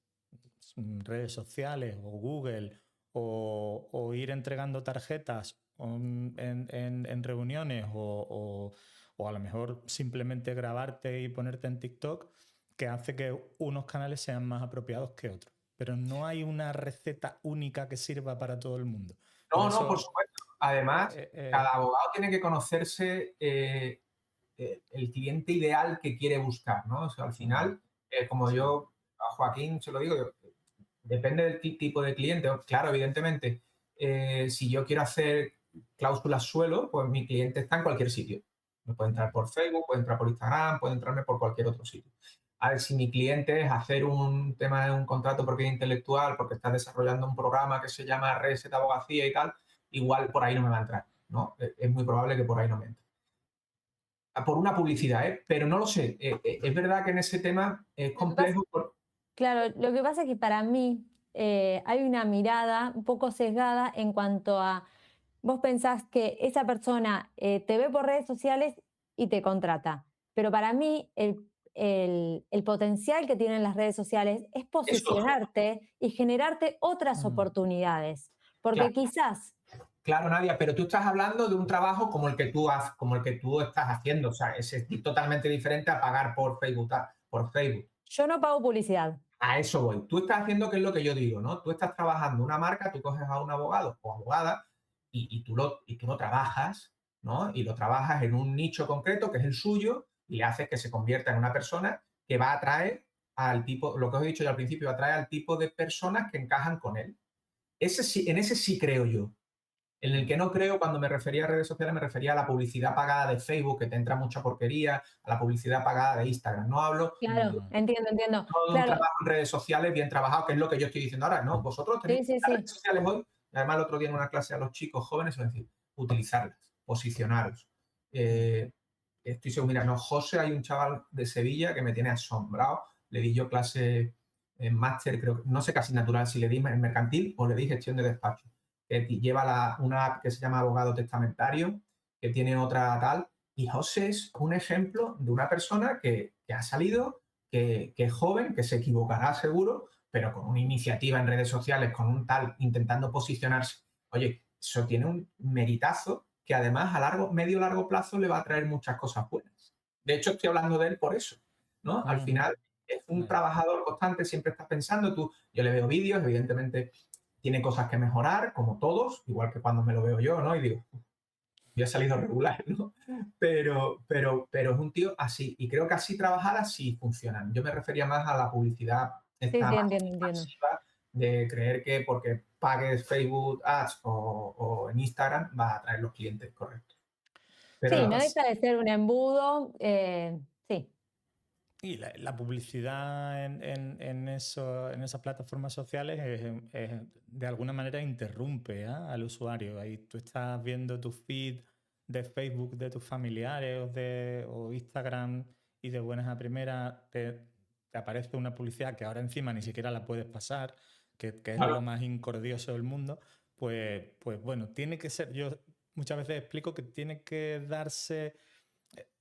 redes sociales o Google o ir entregando tarjetas en reuniones o a lo mejor simplemente grabarte y ponerte en TikTok, que hace que unos canales sean más apropiados que otros. Pero no hay una receta única que sirva para todo el mundo. No, no, por supuesto. Además, cada abogado tiene que conocerse el cliente ideal que quiere buscar, ¿no? O sea, al final, como yo a Joaquín se lo digo, depende del tipo de cliente. Claro, evidentemente, si yo quiero hacer cláusulas suelo, pues mi cliente está en cualquier sitio. Me puede entrar por Facebook, puede entrar por Instagram, puede entrarme por cualquier otro sitio. A ver, si mi cliente es hacer un tema de un contrato de propiedad intelectual porque está desarrollando un programa que se llama Reset Abogacía y tal, igual por ahí no me va a entrar, ¿no? Es muy probable que por ahí no me entre. Por una publicidad, ¿eh? Pero no lo sé. Es verdad que en ese tema es complejo. Claro, lo que pasa es que para mí hay una mirada un poco sesgada en cuanto a, vos pensás que esa persona te ve por redes sociales y te contrata, pero para mí el potencial que tienen las redes sociales es posicionarte y generarte otras oportunidades, porque Claro. quizás... Claro, Nadia, pero tú estás hablando de un trabajo como el que tú estás haciendo, o sea, es totalmente diferente a pagar por Facebook, Yo no pago publicidad. A eso voy. Tú estás haciendo qué es lo que yo digo, ¿no? Tú estás trabajando una marca, tú coges a un abogado o abogada y tú lo trabajas, ¿no? Y lo trabajas en un nicho concreto que es el suyo y le haces que se convierta en una persona que va a atraer al tipo, lo que os he dicho yo al principio, atrae al tipo de personas que encajan con él. En ese sí creo yo. En el que no creo, cuando me refería a redes sociales, me refería a la publicidad pagada de Facebook, que te entra mucha porquería, a la publicidad pagada de Instagram. No hablo Claro, entiendo. de un Claro, trabajo en redes sociales bien trabajado, que es lo que yo estoy diciendo ahora. No, vosotros tenéis sí. las redes sociales hoy, además el otro día en una clase a los chicos jóvenes, es decir, utilizarlas, posicionaros. Estoy seguro, mira, no, José, hay un chaval de Sevilla que me tiene asombrado. Le di yo clase en máster, creo, no sé qué asignatura, si le di en mercantil o le di gestión de despacho. Que lleva una app que se llama Abogado Testamentario, que tiene otra tal. Y José es un ejemplo de una persona que ha salido, que es joven, que se equivocará seguro, pero con una iniciativa en redes sociales, con un tal, intentando posicionarse. Oye, eso tiene un meritazo que además a medio-largo plazo le va a traer muchas cosas buenas. De hecho, estoy hablando de él por eso, ¿no? Al final es un trabajador constante, siempre está pensando, yo le veo vídeos, evidentemente tiene cosas que mejorar, como todos, igual que cuando me lo veo yo, ¿no? Y digo, yo he salido regular, ¿no? Pero es un tío así, y creo que así trabajar así funcionan. Yo me refería más a la publicidad esta Entiendo. masiva de creer que porque pagues Facebook Ads o en Instagram vas a atraer los clientes correctos. Pero Sí, no. no deja de ser un embudo, sí. Y la publicidad en esas plataformas sociales de alguna manera interrumpe al usuario. Ahí tú estás viendo tu feed de Facebook de tus familiares o Instagram y de buenas a primeras te aparece una publicidad que ahora encima ni siquiera la puedes pasar, que es lo más incordioso del mundo. Pues bueno, tiene que ser, yo muchas veces explico que tiene que darse...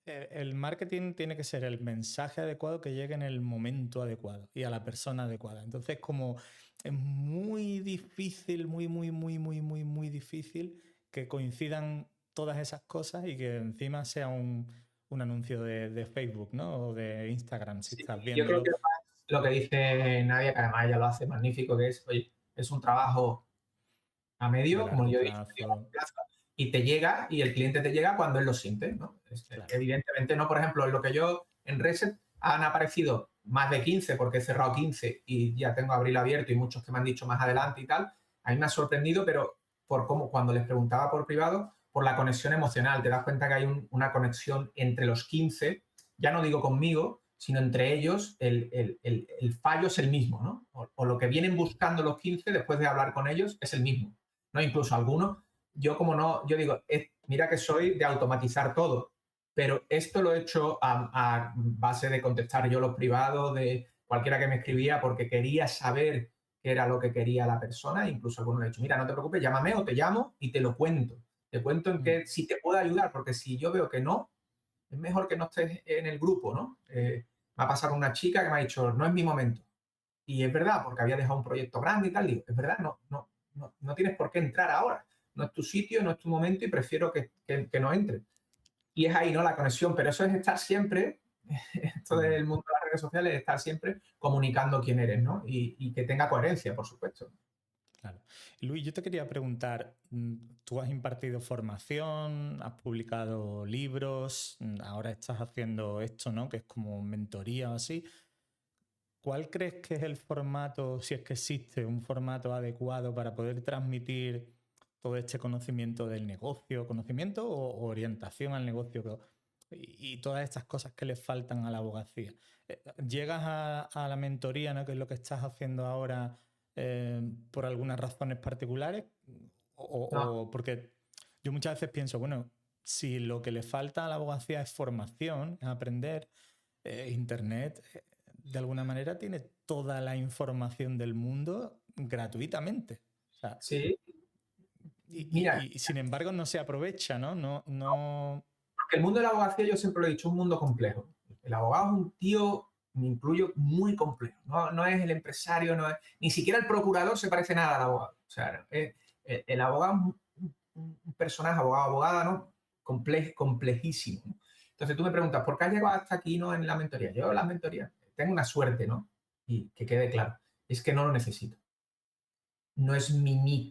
El marketing tiene que ser el mensaje adecuado que llegue en el momento adecuado y a la persona adecuada. Entonces, como es muy difícil, muy difícil que coincidan todas esas cosas y que encima sea un anuncio de Facebook, ¿no? O de Instagram, si estás Yo creo viéndolo. que lo que dice Nadia, que además ella lo hace magnífico, que es, oye, es un trabajo a medio, como yo he dicho, y te llega, y el cliente te llega cuando él lo siente, ¿no? Claro. Evidentemente no, por ejemplo, en lo que yo en Reset han aparecido más de 15, porque he cerrado 15 y ya tengo abril abierto y muchos que me han dicho más adelante y tal. A mí me ha sorprendido, pero por cómo, cuando les preguntaba por privado, por la conexión emocional, te das cuenta que hay una conexión entre los 15, ya no digo conmigo, sino entre ellos el fallo es el mismo, ¿no? O lo que vienen buscando los 15 después de hablar con ellos es el mismo, ¿no? Incluso algunos, yo como no, yo digo, mira que soy de automatizar todo, pero esto lo he hecho a base de contestar yo los privados de cualquiera que me escribía porque quería saber qué era lo que quería la persona. Incluso algunos le he dicho, mira, no te preocupes, llámame o te llamo y te lo cuento. Te cuento en qué, si te puedo ayudar, porque si yo veo que no, es mejor que no estés en el grupo, ¿no? Me ha pasado una chica que me ha dicho, no es mi momento. Y es verdad, porque había dejado un proyecto grande y tal. Digo, es verdad, no tienes por qué entrar ahora. No es tu sitio, no es tu momento y prefiero que no entres. Y es ahí, ¿no? La conexión. Pero eso es estar siempre, esto del mundo de las redes sociales, es estar siempre comunicando quién eres, ¿no? Y que tenga coherencia, por supuesto. Claro. Luis, yo te quería preguntar, tú has impartido formación, has publicado libros, ahora estás haciendo esto, ¿no? Que es como mentoría o así. ¿Cuál crees que es el formato, si es que existe un formato adecuado para poder transmitir todo este conocimiento del negocio, conocimiento o orientación al negocio y todas estas cosas que le faltan a la abogacía? ¿Llegas a la mentoría, ¿no? Que es lo que estás haciendo ahora por algunas razones particulares? No, O porque yo muchas veces pienso, bueno, si lo que le falta a la abogacía es formación, es aprender, Internet de alguna manera tiene toda la información del mundo gratuitamente. O sea, sí. y, Mira, y sin embargo no se aprovecha, ¿no? No. porque el mundo de la abogacía, yo siempre lo he dicho, es un mundo complejo. El abogado es un tío, me incluyo, muy complejo. No es el empresario, no es, ni siquiera el procurador se parece nada al abogado. O sea, el abogado es un personaje, abogado, abogada, ¿no? Complejísimo, ¿no? Entonces tú me preguntas, ¿por qué has llegado hasta aquí, no, en la mentoría? Yo en la mentoría tengo una suerte, ¿no? Y que quede claro, es que no lo necesito. No es mi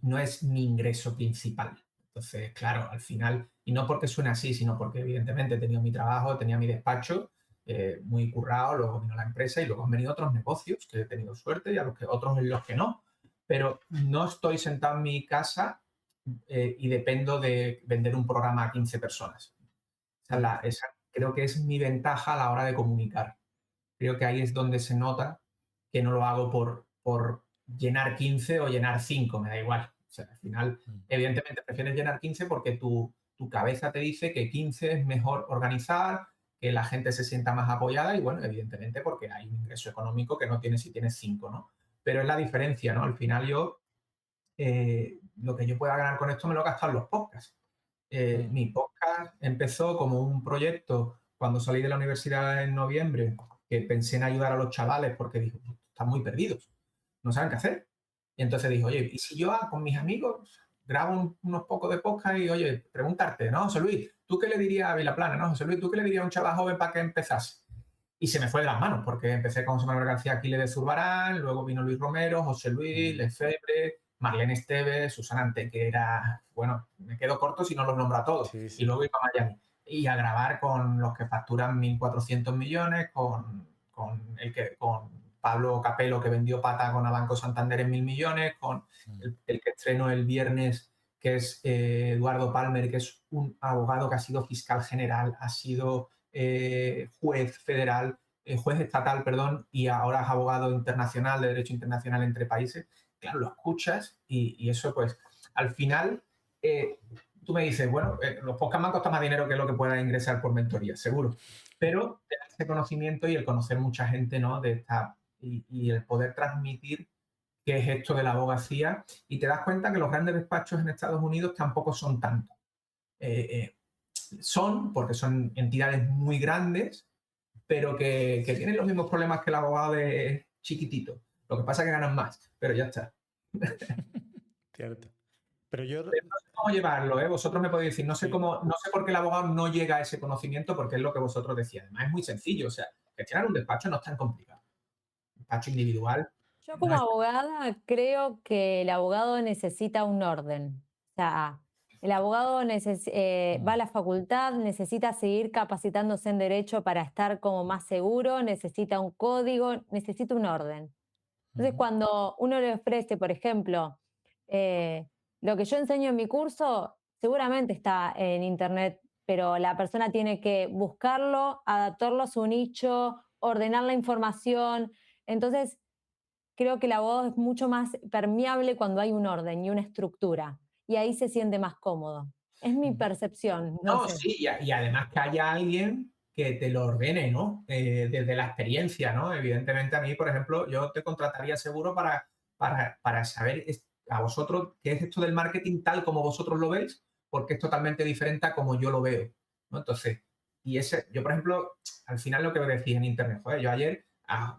ingreso principal. Entonces, claro, al final, y no porque suene así, sino porque evidentemente he tenido mi trabajo, tenía mi despacho muy currado, luego vino la empresa y luego han venido otros negocios que he tenido suerte y a los que otros en los que no. Pero no estoy sentado en mi casa y dependo de vender un programa a 15 personas. Esa creo que es mi ventaja a la hora de comunicar. Creo que ahí es donde se nota que no lo hago por llenar 15 o llenar 5, me da igual. O sea, al final, evidentemente, prefieres llenar 15 porque tu cabeza te dice que 15 es mejor organizar, que la gente se sienta más apoyada y, bueno, evidentemente porque hay un ingreso económico que no tienes si tienes 5, ¿no? Pero es la diferencia, ¿no? Al final yo, lo que yo pueda ganar con esto me lo he gastado en los podcasts. Mi podcast empezó como un proyecto cuando salí de la universidad en noviembre, que pensé en ayudar a los chavales porque dijo, están muy perdidos, no saben qué hacer. Y entonces dije, oye, ¿y si yo con mis amigos grabo unos pocos de podcast y, oye, preguntarte, ¿no, José Luis? ¿Tú qué le dirías a Vilaplana, no, José Luis? ¿Tú qué le dirías a un chaval joven para que empezase? Y se me fue de las manos, porque empecé con José Manuel García Aquiles de Zurbarán, luego vino Luis Romero, José Luis, Lefebvre, Marlene Esteves, Susana Antequera. Bueno, me quedo corto si no los nombro a todos. Sí, Y sí. luego iba a Miami. Y a grabar con los que facturan 1.400 millones, con Pablo Capello, que vendió Patagon a Banco Santander en 1.000 millones, con el que estreno el viernes, que es Eduardo Palmer, que es un abogado que ha sido fiscal general, ha sido juez federal, juez estatal, perdón, y ahora es abogado internacional de derecho internacional entre países. Claro, lo escuchas y eso, pues, al final, tú me dices, bueno, los podcasts me han costado más dinero que lo que pueda ingresar por mentoría, seguro. Pero te da ese conocimiento y el conocer mucha gente, ¿no? Y el poder transmitir qué es esto de la abogacía. Y te das cuenta que los grandes despachos en Estados Unidos tampoco son tanto. Porque son entidades muy grandes, pero que tienen los mismos problemas que el abogado de chiquitito. Lo que pasa es que ganan más, pero ya está. Cierto. Pero yo. Pero no sé cómo llevarlo, ¿eh? Vosotros me podéis decir, no sé Sí. por qué el abogado no llega a ese conocimiento, porque es lo que vosotros decíais. Además, es muy sencillo, o sea, gestionar un despacho no es tan complicado. Un despacho individual Yo no como es. abogada creo que el abogado necesita un orden. O sea, el abogado va a la facultad, necesita seguir capacitándose en derecho para estar como más seguro, necesita un código, necesita un orden. Entonces, cuando uno le ofrece, por ejemplo, eh, lo que yo enseño en mi curso, seguramente está en internet, pero la persona tiene que buscarlo, adaptarlo a su nicho, ordenar la información. Entonces, creo que el abogado es mucho más permeable cuando hay un orden y una estructura. Y ahí se siente más cómodo. Es mi percepción, no No, sé. sí, y además que haya alguien que te lo ordene, ¿no? Desde la experiencia, ¿no? Evidentemente a mí, por ejemplo, yo te contrataría seguro para saber a vosotros qué es esto del marketing tal como vosotros lo veis, porque es totalmente diferente a como yo lo veo, ¿no? Entonces, yo, por ejemplo, al final lo que decís en internet, joder, yo ayer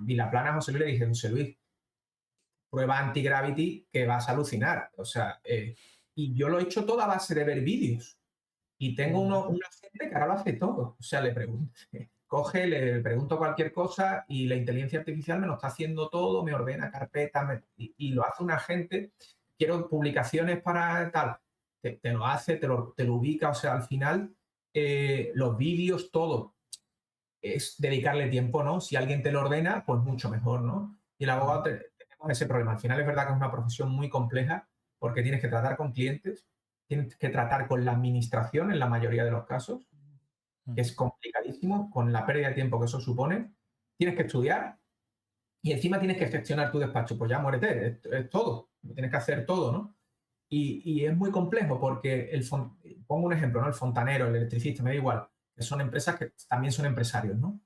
vi la plana a José Luis y le dije, José Luis, prueba anti-gravity que vas a alucinar. O sea, y yo lo he hecho todo a base de ver vídeos. Y tengo una gente que ahora lo hace todo. O sea, le pregunto, coge, le pregunto cualquier cosa y la inteligencia artificial me lo está haciendo todo, me ordena carpetas y lo hace una gente. Quiero publicaciones para tal. Te lo hace, te lo ubica. O sea, al final, los vídeos, todo. Es dedicarle tiempo, ¿no? Si alguien te lo ordena, pues mucho mejor, ¿no? Y el abogado tenemos ese problema. Al final es verdad que es una profesión muy compleja porque tienes que tratar con clientes, tienes que tratar con la administración en la mayoría de los casos, que es complicadísimo, con la pérdida de tiempo que eso supone. Tienes que estudiar y encima tienes que gestionar tu despacho. Pues ya muérete, es todo. Tienes que hacer todo, ¿no? Y es muy complejo porque, pongo un ejemplo, ¿no? El fontanero, el electricista, me da igual, que son empresas que también son empresarios, ¿no?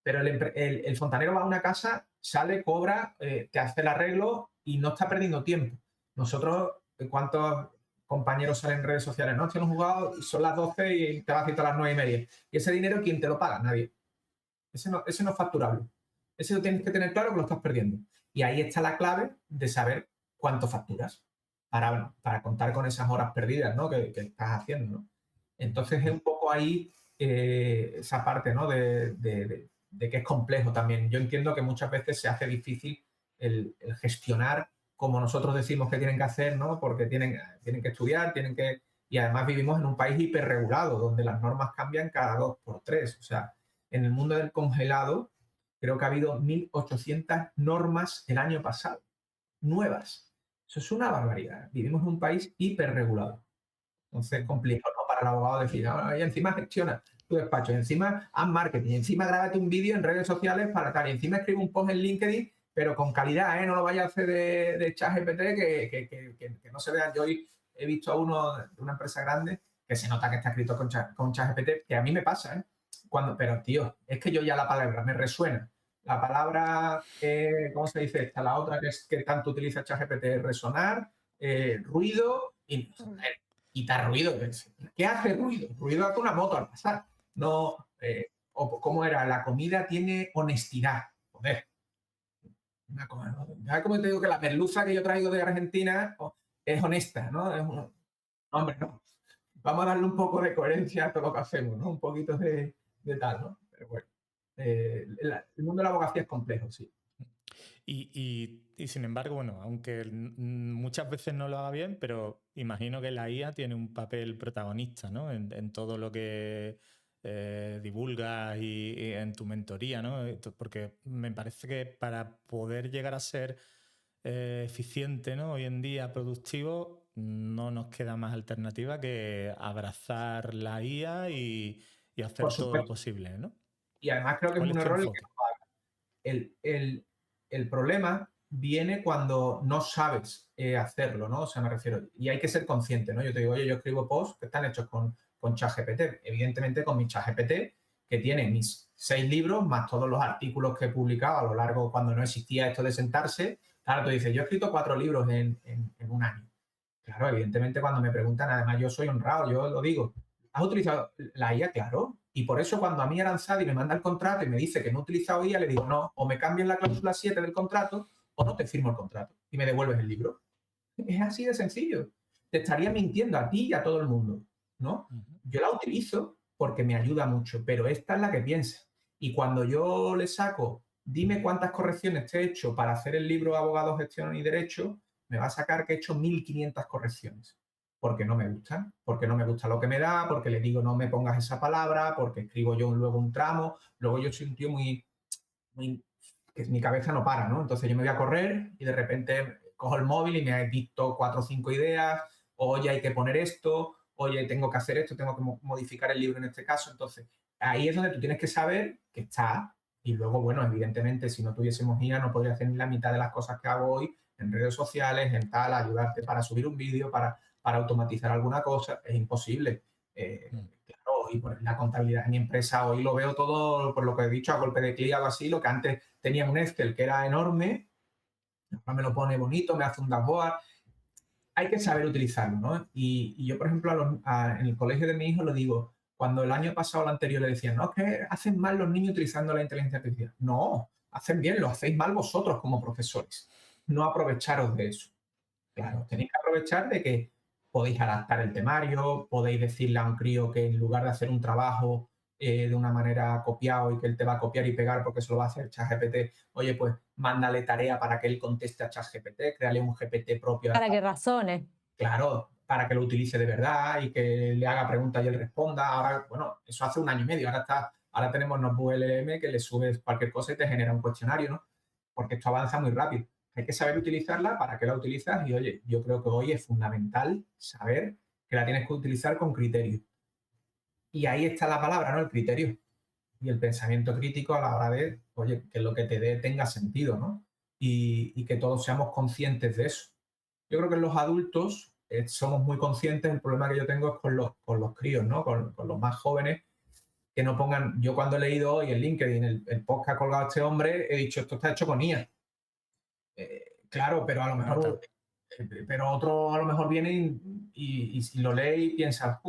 Pero el fontanero va a una casa, sale, cobra, te hace el arreglo y no está perdiendo tiempo. Nosotros, ¿cuántos compañeros salen en redes sociales? No, que hemos jugado, son las 12 y te vas a citar a las 9:30. ¿Y ese dinero quién te lo paga? Nadie. Ese no es facturable. Ese lo tienes que tener claro que lo estás perdiendo. Y ahí está la clave de saber cuánto facturas para contar con esas horas perdidas, ¿no? que estás haciendo, ¿no? Entonces es un poco ahí esa parte, ¿no? de que es complejo también. Yo entiendo que muchas veces se hace difícil el gestionar como nosotros decimos que tienen que hacer, ¿no? Porque tienen que estudiar, y además vivimos en un país hiperregulado, donde las normas cambian cada 2 por 3. O sea, en el mundo del congelado, creo que ha habido 1.800 normas el año pasado, nuevas. Eso es una barbaridad. Vivimos en un país hiperregulado. Entonces es complicado, ¿no? Para el abogado decir, y encima gestiona tu despacho, y encima haz marketing, y encima grábate un vídeo en redes sociales para tal, y encima escribe un post en LinkedIn, pero con calidad, ¿eh? No lo vayas a hacer de ChatGPT que no se vea. Yo hoy he visto a uno de una empresa grande que se nota que está escrito con ChatGPT, que a mí me pasa, ¿eh? Pero, tío, es que yo ya la palabra me resuena. La palabra, ¿cómo se dice esta? La otra que tanto utiliza ChatGPT, resonar, ruido y quitar ruido. ¿Qué hace ruido? Ruido hace una moto al pasar. No, o ¿cómo era? La comida tiene honestidad. Joder. Ya como te digo que la merluza que yo traigo de Argentina es honesta, ¿no? Hombre, no. Vamos a darle un poco de coherencia a todo lo que hacemos, ¿no? Un poquito de tal, ¿no? Pero bueno, el mundo de la abogacía es complejo, sí. Y sin embargo, bueno, aunque muchas veces no lo haga bien, pero imagino que la IA tiene un papel protagonista, ¿no? En todo lo que divulgas y en tu mentoría, ¿no? Porque me parece que para poder llegar a ser eficiente, ¿no? Hoy en día productivo, no nos queda más alternativa que abrazar la IA y hacer Por todo lo supuesto. posible, ¿no? Y además creo que es ¿Cuál es un tu error el que enfoque? el problema viene cuando no sabes hacerlo, ¿no? O sea, me refiero, y hay que ser consciente, ¿no? Yo te digo, oye, yo escribo posts que están hechos con ChatGPT, evidentemente con mi ChatGPT, que tiene mis 6 libros, más todos los artículos que he publicado a lo largo, cuando no existía esto de sentarse. Claro, tú dices, yo he escrito 4 libros en un año. Claro, evidentemente cuando me preguntan, además yo soy honrado, yo lo digo, ¿has utilizado la IA? Claro. Y por eso cuando a mí Aranzadi me manda el contrato y me dice que no he utilizado IA, le digo, no, o me cambian la cláusula 7 del contrato o no te firmo el contrato y me devuelves el libro. Es así de sencillo. Te estaría mintiendo a ti y a todo el mundo, ¿no? Yo la utilizo porque me ayuda mucho, pero esta es la que piensa. Y cuando yo le saco, dime cuántas correcciones te he hecho para hacer el libro Abogado, Gestión y Derecho, me va a sacar que he hecho 1.500 correcciones. Porque no me gusta, porque no me gusta lo que me da, porque le digo no me pongas esa palabra, porque escribo yo luego un tramo, luego yo soy un tío muy, que mi cabeza no para, ¿no? Entonces yo me voy a correr y de repente cojo el móvil y me dicto 4 o 5 ideas, oye, hay que poner esto, oye, tengo que hacer esto, tengo que modificar el libro en este caso. Entonces, ahí es donde tú tienes que saber que está Y luego, bueno, evidentemente, si no tuviésemos IA, no podría hacer ni la mitad de las cosas que hago hoy en redes sociales, en tal, ayudarte para subir un vídeo, para automatizar alguna cosa. Es imposible. Claro, y por la contabilidad en mi empresa hoy lo veo todo, por lo que he dicho, a golpe de clic, algo así. Lo que antes tenía un Excel que era enorme, ahora me lo pone bonito, me hace un dashboard. Hay que saber utilizarlo, ¿no? Y yo, por ejemplo, en el colegio de mi hijo lo digo, cuando el año pasado o el anterior le decían, no, es que hacen mal los niños utilizando la inteligencia artificial. No, hacen bien, lo hacéis mal vosotros como profesores. No aprovecharos de eso. Claro, tenéis que aprovechar de que podéis adaptar el temario, podéis decirle a un crío que en lugar de hacer un trabajo de una manera copiado y que él te va a copiar y pegar porque se lo va a hacer ChatGPT, oye, pues mándale tarea para que él conteste a ChatGPT, créale un GPT propio. Para que razone. Claro, para que lo utilice de verdad y que le haga preguntas y él responda. Ahora, bueno, eso hace un año y medio. Ahora tenemos Notebook LLM que le subes cualquier cosa y te genera un cuestionario, ¿no? Porque esto avanza muy rápido. Hay que saber utilizarla, para qué la utilizas y, oye, yo creo que hoy es fundamental saber que la tienes que utilizar con criterio. Y ahí está la palabra, ¿no? El criterio y el pensamiento crítico a la hora de, oye, que lo que te dé tenga sentido, ¿no? Y que todos seamos conscientes de eso. Yo creo que los adultos somos muy conscientes. El problema que yo tengo es con los críos, ¿no? Con los más jóvenes, que no pongan. Yo cuando he leído hoy en LinkedIn el post que ha colgado este hombre, he dicho, esto está hecho con IA. Claro, pero a lo mejor, pero otro a lo mejor viene y lo lee y piensa,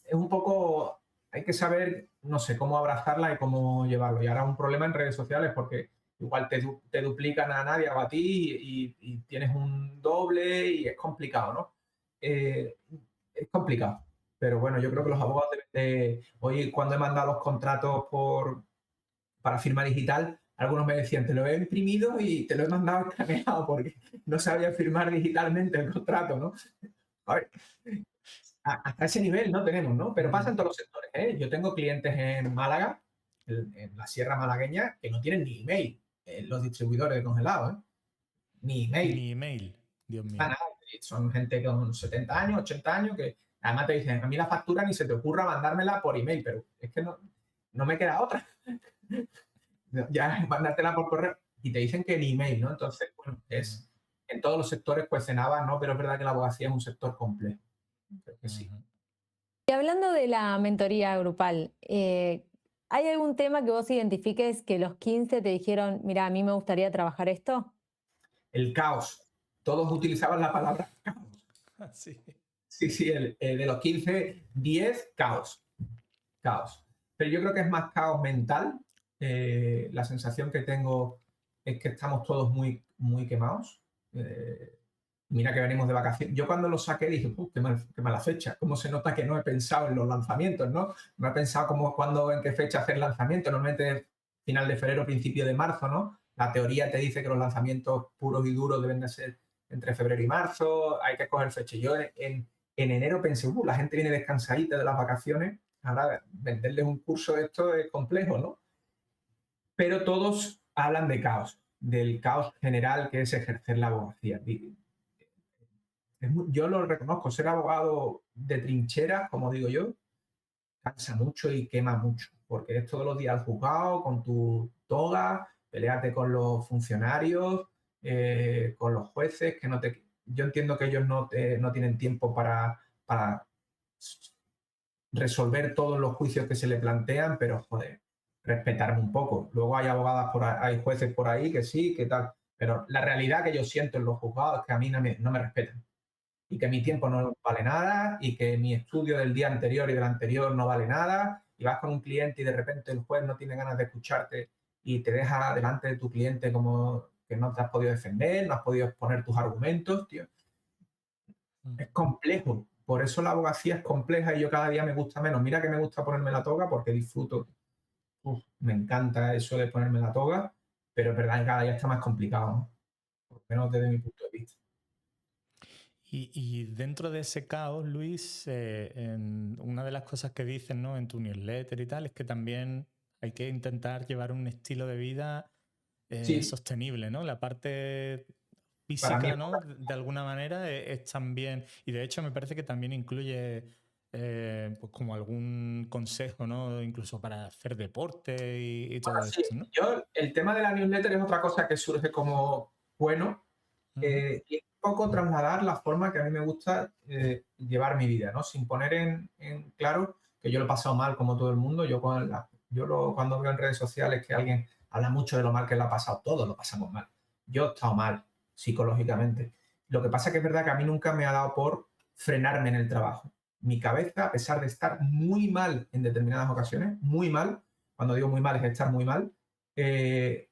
es un poco, hay que saber, no sé, cómo abrazarla y cómo llevarlo. Y ahora un problema en redes sociales porque igual te duplican a Nadia o a ti y tienes un doble y es complicado, ¿no? Es complicado. Pero bueno, yo creo que los abogados deben de... Hoy, cuando he mandado los contratos para firma digital, algunos me decían, te lo he imprimido y te lo he mandado escaneado porque no sabía firmar digitalmente el contrato, ¿no? A ver, hasta ese nivel no tenemos, ¿no? Pero pasa en todos los sectores, ¿eh? Yo tengo clientes en Málaga, en la Sierra Malagueña, que no tienen ni email, los distribuidores de congelados, ¿eh? Ni email. Ni email, Dios mío. Nada, son gente con 70 años, 80 años, que además te dicen, a mí la factura ni se te ocurra mandármela por email, pero es que no me queda otra. Ya mandártela por correo y te dicen que ni email, ¿no? Entonces, bueno, en todos los sectores pues cenaba, ¿no? Pero es verdad que la abogacía es un sector complejo. Creo que sí. Y hablando de la mentoría grupal, ¿hay algún tema que vos identifiques que los 15 te dijeron, mira, a mí me gustaría trabajar esto? El caos. Todos utilizaban la palabra caos. Sí. Sí, de los 15, 10, caos. Caos. Pero yo creo que es más caos mental. La sensación que tengo es que estamos todos muy, muy quemados. Mira que venimos de vacaciones. Yo cuando lo saqué dije, qué mala fecha. ¿Cómo se nota que no he pensado en los lanzamientos, no? No he pensado en qué fecha hacer lanzamiento. Normalmente final de febrero, principio de marzo, ¿no? La teoría te dice que los lanzamientos puros y duros deben de ser entre febrero y marzo. Hay que coger fecha. Yo en enero pensé, la gente viene descansadita de las vacaciones. Ahora venderles un curso de esto es complejo, ¿no? Pero todos hablan de caos, del caos general que es ejercer la abogacía. Yo lo reconozco, ser abogado de trinchera, como digo yo, cansa mucho y quema mucho, porque es todos los días al juzgado, con tu toga, pelearte con los funcionarios, con los jueces, que no te... Yo entiendo que ellos no tienen tiempo para resolver todos los juicios que se le plantean, pero, joder, respetarme un poco. Luego hay abogadas hay jueces por ahí que sí, que tal, pero la realidad que yo siento en los juzgados es que a mí no me respetan y que mi tiempo no vale nada y que mi estudio del día anterior y del anterior no vale nada y vas con un cliente y de repente el juez no tiene ganas de escucharte y te deja delante de tu cliente como que no te has podido defender, no has podido exponer tus argumentos, tío. Es complejo. Por eso la abogacía es compleja y yo cada día me gusta menos. Mira que me gusta ponerme la toga porque disfruto. Me encanta eso de ponerme la toga, pero es verdad que cada día está más complicado, ¿no? Por lo menos desde mi punto de vista. Y dentro de ese caos, Luis, una de las cosas que dices, ¿no?, en tu newsletter y tal, es que también hay que intentar llevar un estilo de vida sostenible, ¿no? La parte física, ¿no?, de alguna manera es también, y de hecho me parece que también incluye pues como algún consejo, ¿no? Incluso para hacer deporte y todo Bueno, sí, esto, ¿no? el tema de la newsletter es otra cosa que surge como bueno, Ujú. y es un poco trasladar la forma que a mí me gusta llevar mi vida, ¿no? Sin poner en claro que yo lo he pasado mal como todo el mundo. Cuando veo en redes sociales que alguien habla mucho de lo mal que le ha pasado, todos lo pasamos mal. Yo he estado mal psicológicamente. Lo que pasa es que es verdad que a mí nunca me ha dado por frenarme en el trabajo. Mi cabeza, a pesar de estar muy mal en determinadas ocasiones, muy mal, cuando digo muy mal es estar muy mal, eh,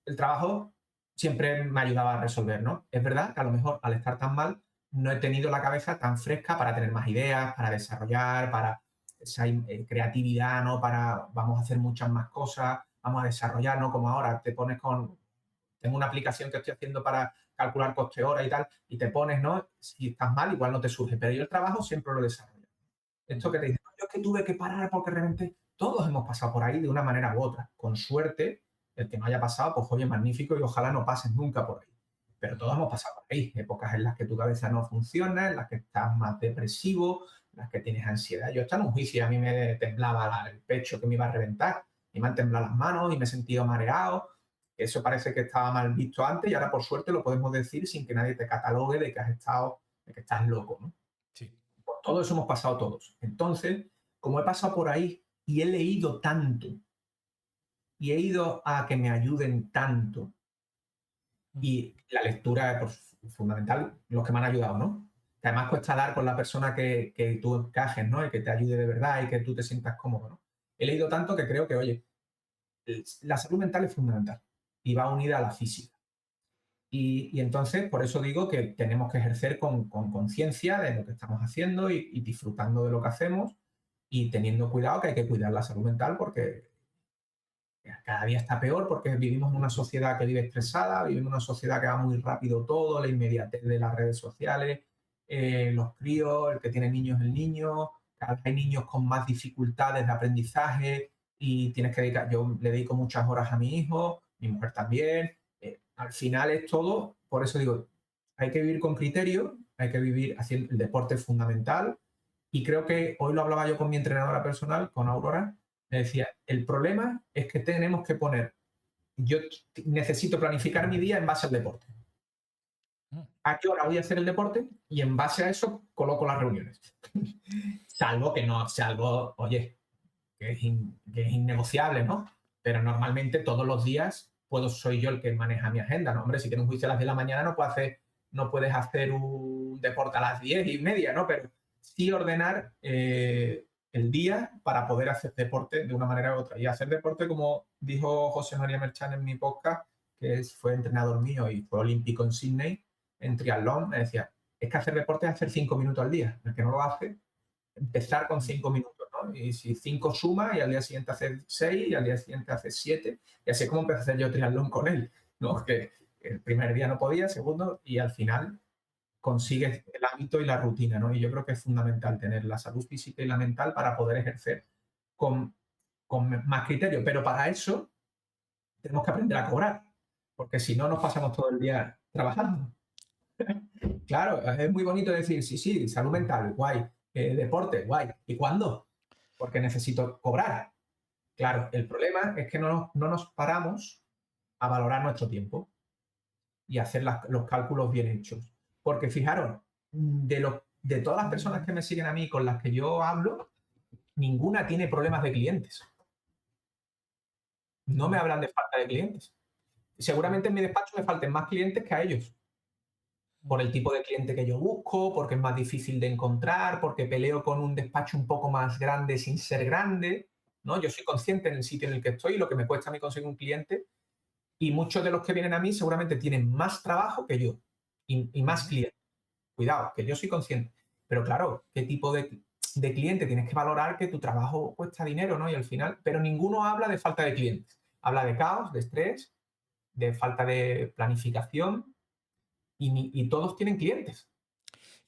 el trabajo siempre me ayudaba a resolver, ¿no? Es verdad que a lo mejor al estar tan mal no he tenido la cabeza tan fresca para tener más ideas, para desarrollar, para esa creatividad, ¿no? Para vamos a hacer muchas más cosas, vamos a desarrollar, ¿no? Como ahora te pones con, tengo una aplicación que estoy haciendo para calcular coste hora y tal, y te pones, ¿no? Si estás mal, igual no te surge, pero yo el trabajo siempre lo desarrollo. Esto que te dice, "No, yo es que tuve que parar porque realmente todos hemos pasado por ahí de una manera u otra. Con suerte, el que no haya pasado, pues oye, magnífico y ojalá no pases nunca por ahí. Pero todos hemos pasado por ahí. Épocas en las que tu cabeza no funciona, en las que estás más depresivo, en las que tienes ansiedad. Yo estaba en un juicio y a mí me temblaba el pecho que me iba a reventar y me han temblado las manos y me he sentido mareado. Eso parece que estaba mal visto antes y ahora por suerte lo podemos decir sin que nadie te catalogue de que has estado, de que estás loco, ¿no? Sí. Por todo eso hemos pasado todos. Entonces, como he pasado por ahí y he leído tanto y he ido a que me ayuden tanto, y la lectura es pues, fundamental, los que me han ayudado, ¿no? Que además cuesta dar con la persona que tú encajes, ¿no? Y que te ayude de verdad y que tú te sientas cómodo, ¿no? He leído tanto que creo que, oye, la salud mental es fundamental y va unida a la física. Y entonces, por eso digo que tenemos que ejercer con conciencia de lo que estamos haciendo y disfrutando de lo que hacemos y teniendo cuidado que hay que cuidar la salud mental porque cada día está peor porque vivimos en una sociedad que vive estresada, vivimos en una sociedad que va muy rápido todo, la inmediatez de las redes sociales, los críos, el que tiene niños es el niño, cada vez hay niños con más dificultades de aprendizaje y tienes que dedicar, yo le dedico muchas horas a mi hijo, mi mujer también, al final es todo, por eso digo, hay que vivir con criterio, hay que vivir haciendo el deporte es fundamental y creo que hoy lo hablaba yo con mi entrenadora personal, con Aurora, me decía, el problema es que tenemos que poner, yo necesito planificar mi día en base al deporte. ¿A qué hora voy a hacer el deporte? Y en base a eso coloco las reuniones. Salvo que no, salvo, oye, que es innegociable, ¿no? Pero normalmente todos los días soy yo el que maneja mi agenda, ¿no? Hombre, si tienes un juicio a las 10 de la mañana no puedes hacer un deporte a las 10:30, ¿no? Pero sí ordenar el día para poder hacer deporte de una manera u otra. Y hacer deporte, como dijo José María Merchan en mi podcast, fue entrenador mío y fue olímpico en Sydney, en triatlón, me decía, es que hacer deporte es hacer 5 minutos al día. El que no lo hace, empezar con 5 minutos, ¿no? Y si 5 suma y al día siguiente hace 6 y al día siguiente hace 7. Y así es como empecé a hacer yo triatlón con él, ¿no? Que el primer día no podía, segundo, y al final consigues el hábito y la rutina, ¿no? Y yo creo que es fundamental tener la salud física y la mental para poder ejercer con, con más criterio. Pero para eso tenemos que aprender a cobrar, porque si no nos pasamos todo el día trabajando. Claro, es muy bonito decir, sí, sí, salud mental, guay, deporte, guay. ¿Y cuándo? Porque necesito cobrar. Claro, el problema es que no nos paramos a valorar nuestro tiempo y hacer los cálculos bien hechos. Porque fijaros, de todas las personas que me siguen a mí con las que yo hablo, ninguna tiene problemas de clientes. No me hablan de falta de clientes. Seguramente en mi despacho me falten más clientes que a ellos. Por el tipo de cliente que yo busco, porque es más difícil de encontrar, porque peleo con un despacho un poco más grande sin ser grande, ¿no? Yo soy consciente en el sitio en el que estoy y lo que me cuesta a mí conseguir un cliente y muchos de los que vienen a mí seguramente tienen más trabajo que yo y más clientes. Cuidado, que yo soy consciente. Pero claro, ¿qué tipo de cliente? Tienes que valorar que tu trabajo cuesta dinero, ¿no? Y al final, pero ninguno habla de falta de clientes. Habla de caos, de estrés, de falta de planificación y todos tienen clientes.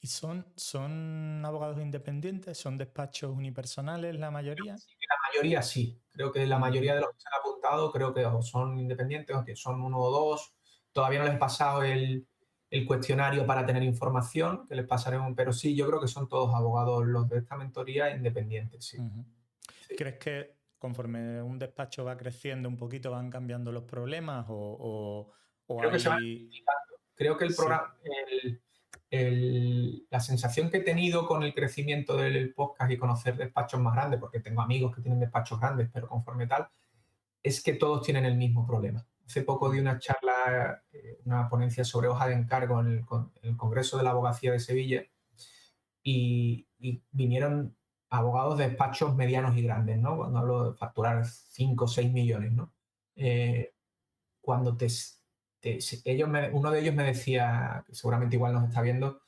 ¿Y son abogados independientes? ¿Son despachos unipersonales la mayoría? La mayoría sí. Creo que la mayoría de los que se han apuntado creo que o son independientes o que son uno o dos. Todavía no les he pasado el el cuestionario para tener información, que les pasaré pero sí, yo creo que son todos abogados los de esta mentoría independientes, sí. Sí. ¿Crees que conforme un despacho va creciendo un poquito van cambiando los problemas o creo que se van simplificando. Creo que el programa, la sensación que he tenido con el crecimiento del podcast y conocer despachos más grandes, porque tengo amigos que tienen despachos grandes, pero conforme tal, es que todos tienen el mismo problema. Hace poco di una charla, una ponencia sobre hoja de encargo en el Congreso de la Abogacía de Sevilla y vinieron abogados de despachos medianos y grandes, ¿no? Cuando hablo de facturar 5 o 6 millones, ¿no? Cuando uno de ellos me decía, que seguramente igual nos está viendo,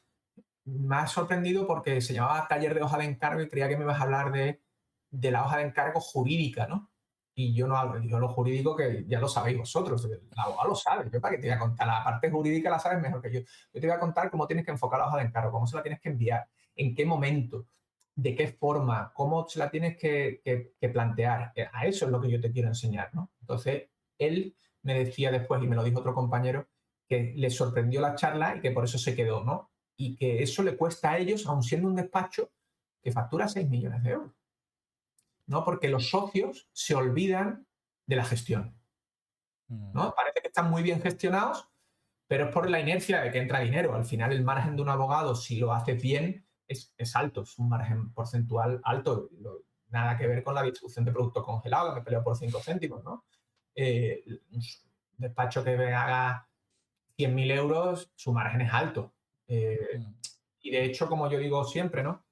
me ha sorprendido porque se llamaba taller de hoja de encargo y creía que me ibas a hablar de la hoja de encargo jurídica, ¿no? Y yo no hablo, yo lo jurídico que ya lo sabéis vosotros, el abogado lo sabe, yo para qué te voy a contar, la parte jurídica la sabes mejor que yo. Yo te voy a contar cómo tienes que enfocar la hoja de encargo, cómo se la tienes que enviar, en qué momento, de qué forma, cómo se la tienes que plantear. A eso es lo que yo te quiero enseñar, ¿no? Entonces, él me decía después, y me lo dijo otro compañero, que le sorprendió la charla y que por eso se quedó, ¿no? Y que eso le cuesta a ellos, aun siendo un despacho que factura 6 millones de euros. ¿No? Porque los socios se olvidan de la gestión, ¿no? Parece que están muy bien gestionados, pero es por la inercia de que entra dinero. Al final, el margen de un abogado, si lo haces bien, es alto, es un margen porcentual alto. Nada que ver con la distribución de productos congelados, que me peleo por 5 céntimos, ¿no? Un despacho que haga 100.000 euros, su margen es alto. Y de hecho, como yo digo siempre, ¿no?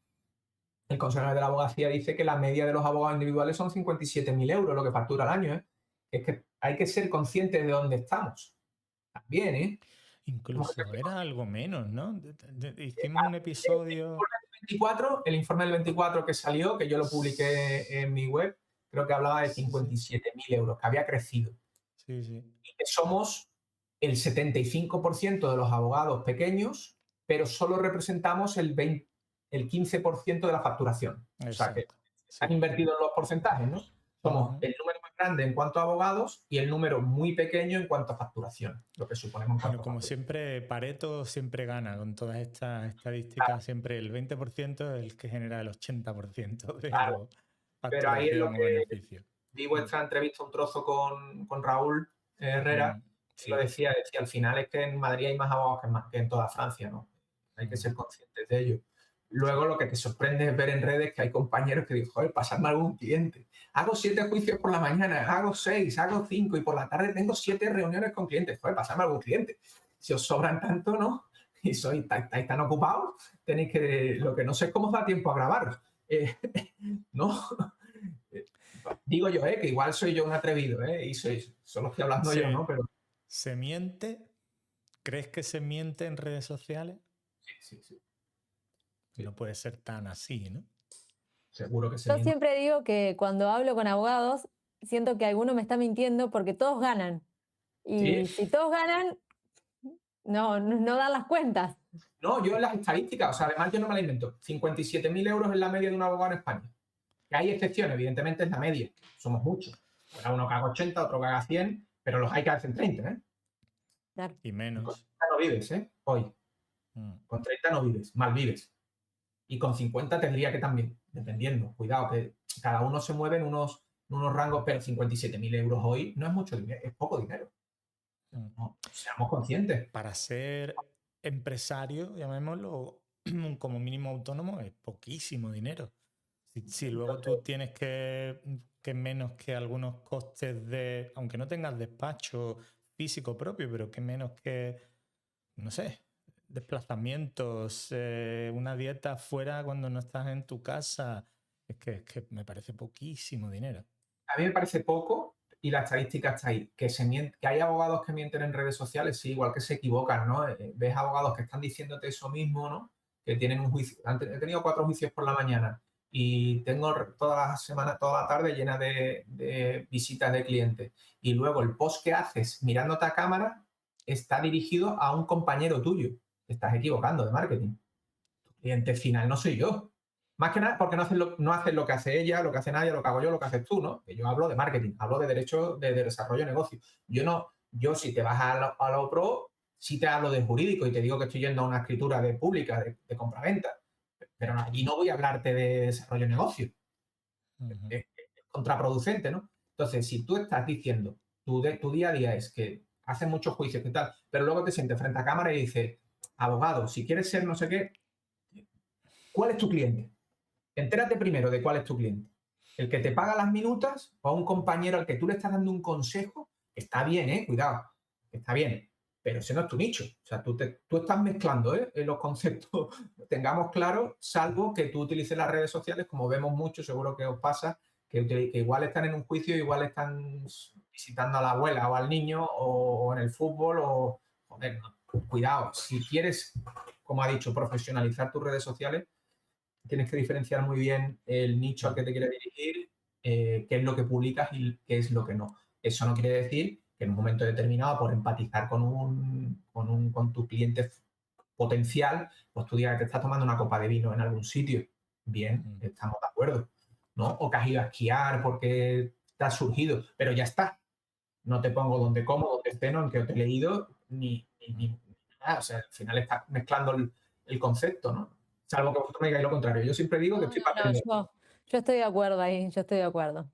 El Consejo de la Abogacía dice que la media de los abogados individuales son 57.000 euros lo que factura al año, ¿eh? Es que hay que ser conscientes de dónde estamos. También, ¿eh? Incluso era algo menos, ¿no? Hicimos un episodio... El informe del 24 que salió, que yo lo publiqué en mi web, creo que hablaba de 57.000 euros, que había crecido. Sí, sí. Y que somos el 75% de los abogados pequeños, pero solo representamos el 15% de la facturación. Exacto. O sea que han invertido en los porcentajes, ¿no? Somos el número más grande en cuanto a abogados y el número muy pequeño en cuanto a facturación, lo que suponemos en cuanto como siempre, Pareto siempre gana con todas estas estadísticas, claro. Siempre el 20% es el que genera el 80% de claro. Pero ahí es lo que beneficio. Vi vuestra entrevista un trozo con Raúl Herrera, sí. Lo decía, al final es que en Madrid hay más abogados que en toda Francia, ¿no? Hay que ser conscientes de ello. Luego lo que te sorprende es ver en redes que hay compañeros que dicen, joder, pasarme algún cliente. Hago 7 juicios por la mañana, hago 6, hago 5 y por la tarde tengo 7 reuniones con clientes. Joder, pasarme algún cliente. Si os sobran tanto, ¿no? Y estáis tan ocupados, tenéis que... Lo que no sé es cómo os da tiempo a grabar. ¿No? Digo yo, que igual soy yo un atrevido, y solo estoy hablando yo, ¿no? Pero... ¿Se miente? ¿Crees que se miente en redes sociales? Sí. No puede ser tan así, ¿no? Seguro que se Yo miente. siempre digo que cuando hablo con abogados, siento que alguno me está mintiendo porque todos ganan. Y si todos ganan, no dan las cuentas. No, yo en las estadísticas, o sea, además yo no me la invento. 57.000 euros es la media de un abogado en España. Que hay excepciones, evidentemente es la media. Somos muchos. Habrá uno que haga 80, otro que haga 100, pero los hay que hacen 30, ¿eh? Claro. Y menos. Con 30 no vives, hoy. Con 30 no vives, mal vives. Y con 50 tendría que también, dependiendo. Cuidado, que cada uno se mueve en unos rangos, pero 57.000 euros hoy no es mucho dinero, es poco dinero. No, seamos conscientes. Para ser empresario, llamémoslo, como mínimo autónomo, es poquísimo dinero. Si luego tú tienes que menos que algunos costes de, aunque no tengas despacho físico propio, pero que menos que, no sé, desplazamientos, una dieta fuera cuando no estás en tu casa, es que me parece poquísimo dinero. A mí me parece poco y la estadística está ahí. Que hay abogados que mienten en redes sociales, sí, igual que se equivocan, ¿no? Ves abogados que están diciéndote eso mismo, ¿no? Que tienen un juicio. He tenido 4 juicios por la mañana y tengo toda la semana, toda la tarde llena de visitas de clientes. Y luego el post que haces mirándote a cámara está dirigido a un compañero tuyo. Te estás equivocando de marketing. Tu cliente final no soy yo. Más que nada porque no haces lo que hace ella, lo que hace nadie, lo que hago yo, lo que haces tú, ¿no? Que yo hablo de marketing, hablo de derecho de desarrollo de negocio. Yo si te vas a lo pro, sí te hablo de jurídico y te digo que estoy yendo a una escritura de pública de compraventa, pero allí no voy a hablarte de desarrollo de negocio. Es contraproducente, ¿no? Entonces, si tú estás diciendo, tu día a día es que haces muchos juicios y tal, pero luego te sientes frente a cámara y dices, abogado, si quieres ser no sé qué, ¿cuál es tu cliente? Entérate primero de cuál es tu cliente. El que te paga las minutas o a un compañero al que tú le estás dando un consejo, está bien, cuidado, está bien, pero ese no es tu nicho. O sea, tú estás mezclando los conceptos, tengamos claro, salvo que tú utilices las redes sociales, como vemos mucho, seguro que os pasa, que igual están en un juicio, igual están visitando a la abuela o al niño o en el fútbol o... Joder, no, cuidado, si quieres, como ha dicho, profesionalizar tus redes sociales, tienes que diferenciar muy bien el nicho al que te quieres dirigir, qué es lo que publicas y qué es lo que no. Eso no quiere decir que en un momento determinado, por empatizar con tu cliente potencial, pues tú digas que te estás tomando una copa de vino en algún sitio. Bien, estamos de acuerdo, ¿no? O que has ido a esquiar porque te has surgido, pero ya está. No te pongo donde como, donde ceno, en qué hotel he ido, ni nada. O sea, al final estás mezclando el concepto, ¿no? Salvo que vosotros me digáis lo contrario. Yo siempre digo que estoy para aprender, Yo estoy de acuerdo ahí, yo estoy de acuerdo.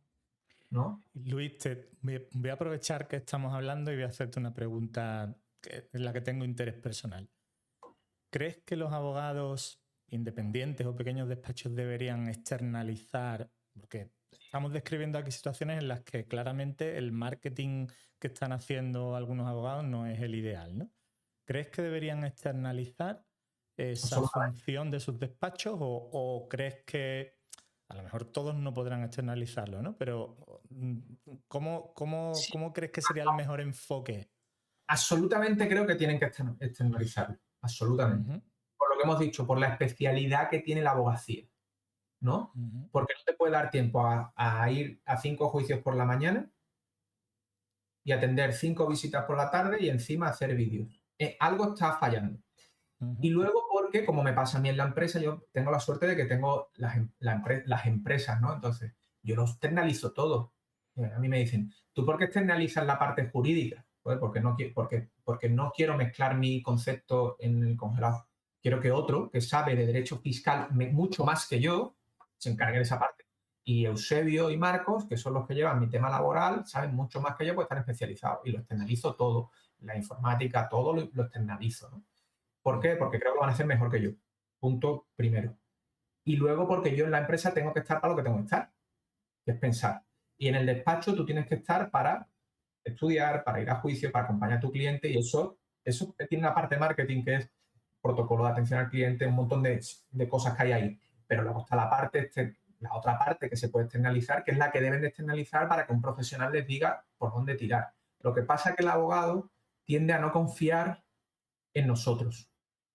¿no? Luis, voy a aprovechar que estamos hablando y voy a hacerte una pregunta en la que tengo interés personal. ¿Crees que los abogados independientes o pequeños despachos deberían externalizar? Porque estamos describiendo aquí situaciones en las que claramente el marketing que están haciendo algunos abogados no es el ideal, ¿no? ¿Crees que deberían externalizar esa función de sus despachos o crees que a lo mejor todos no podrán externalizarlo, ¿no? Pero ¿cómo crees que sería el mejor enfoque? Absolutamente creo que tienen que externalizarlo. Absolutamente. Por lo que hemos dicho, por la especialidad que tiene la abogacía, ¿no? Porque no te puede dar tiempo a ir a 5 juicios por la mañana y atender 5 visitas por la tarde y encima hacer vídeos. Algo está fallando. Y luego porque, como me pasa a mí en la empresa, yo tengo la suerte de que tengo las empresas, ¿no? Entonces, yo lo externalizo todo. A mí me dicen, ¿tú por qué externalizas la parte jurídica? Pues porque no quiero mezclar mi concepto en el congelado. Quiero que otro, que sabe de derecho fiscal mucho más que yo, se encargue de esa parte. Y Eusebio y Marcos, que son los que llevan mi tema laboral, saben mucho más que yo, pues están especializados. Y lo externalizo todo. La informática, todo lo externalizo, ¿no? ¿Por qué? Porque creo que lo van a hacer mejor que yo. Punto primero. Y luego porque yo en la empresa tengo que estar para lo que tengo que estar, que es pensar. Y en el despacho tú tienes que estar para estudiar, para ir a juicio, para acompañar a tu cliente y eso tiene una parte de marketing que es protocolo de atención al cliente, un montón de cosas que hay ahí. Pero luego está la otra parte que se puede externalizar, que es la que deben de externalizar para que un profesional les diga por dónde tirar. Lo que pasa es que el abogado tiende a no confiar en nosotros,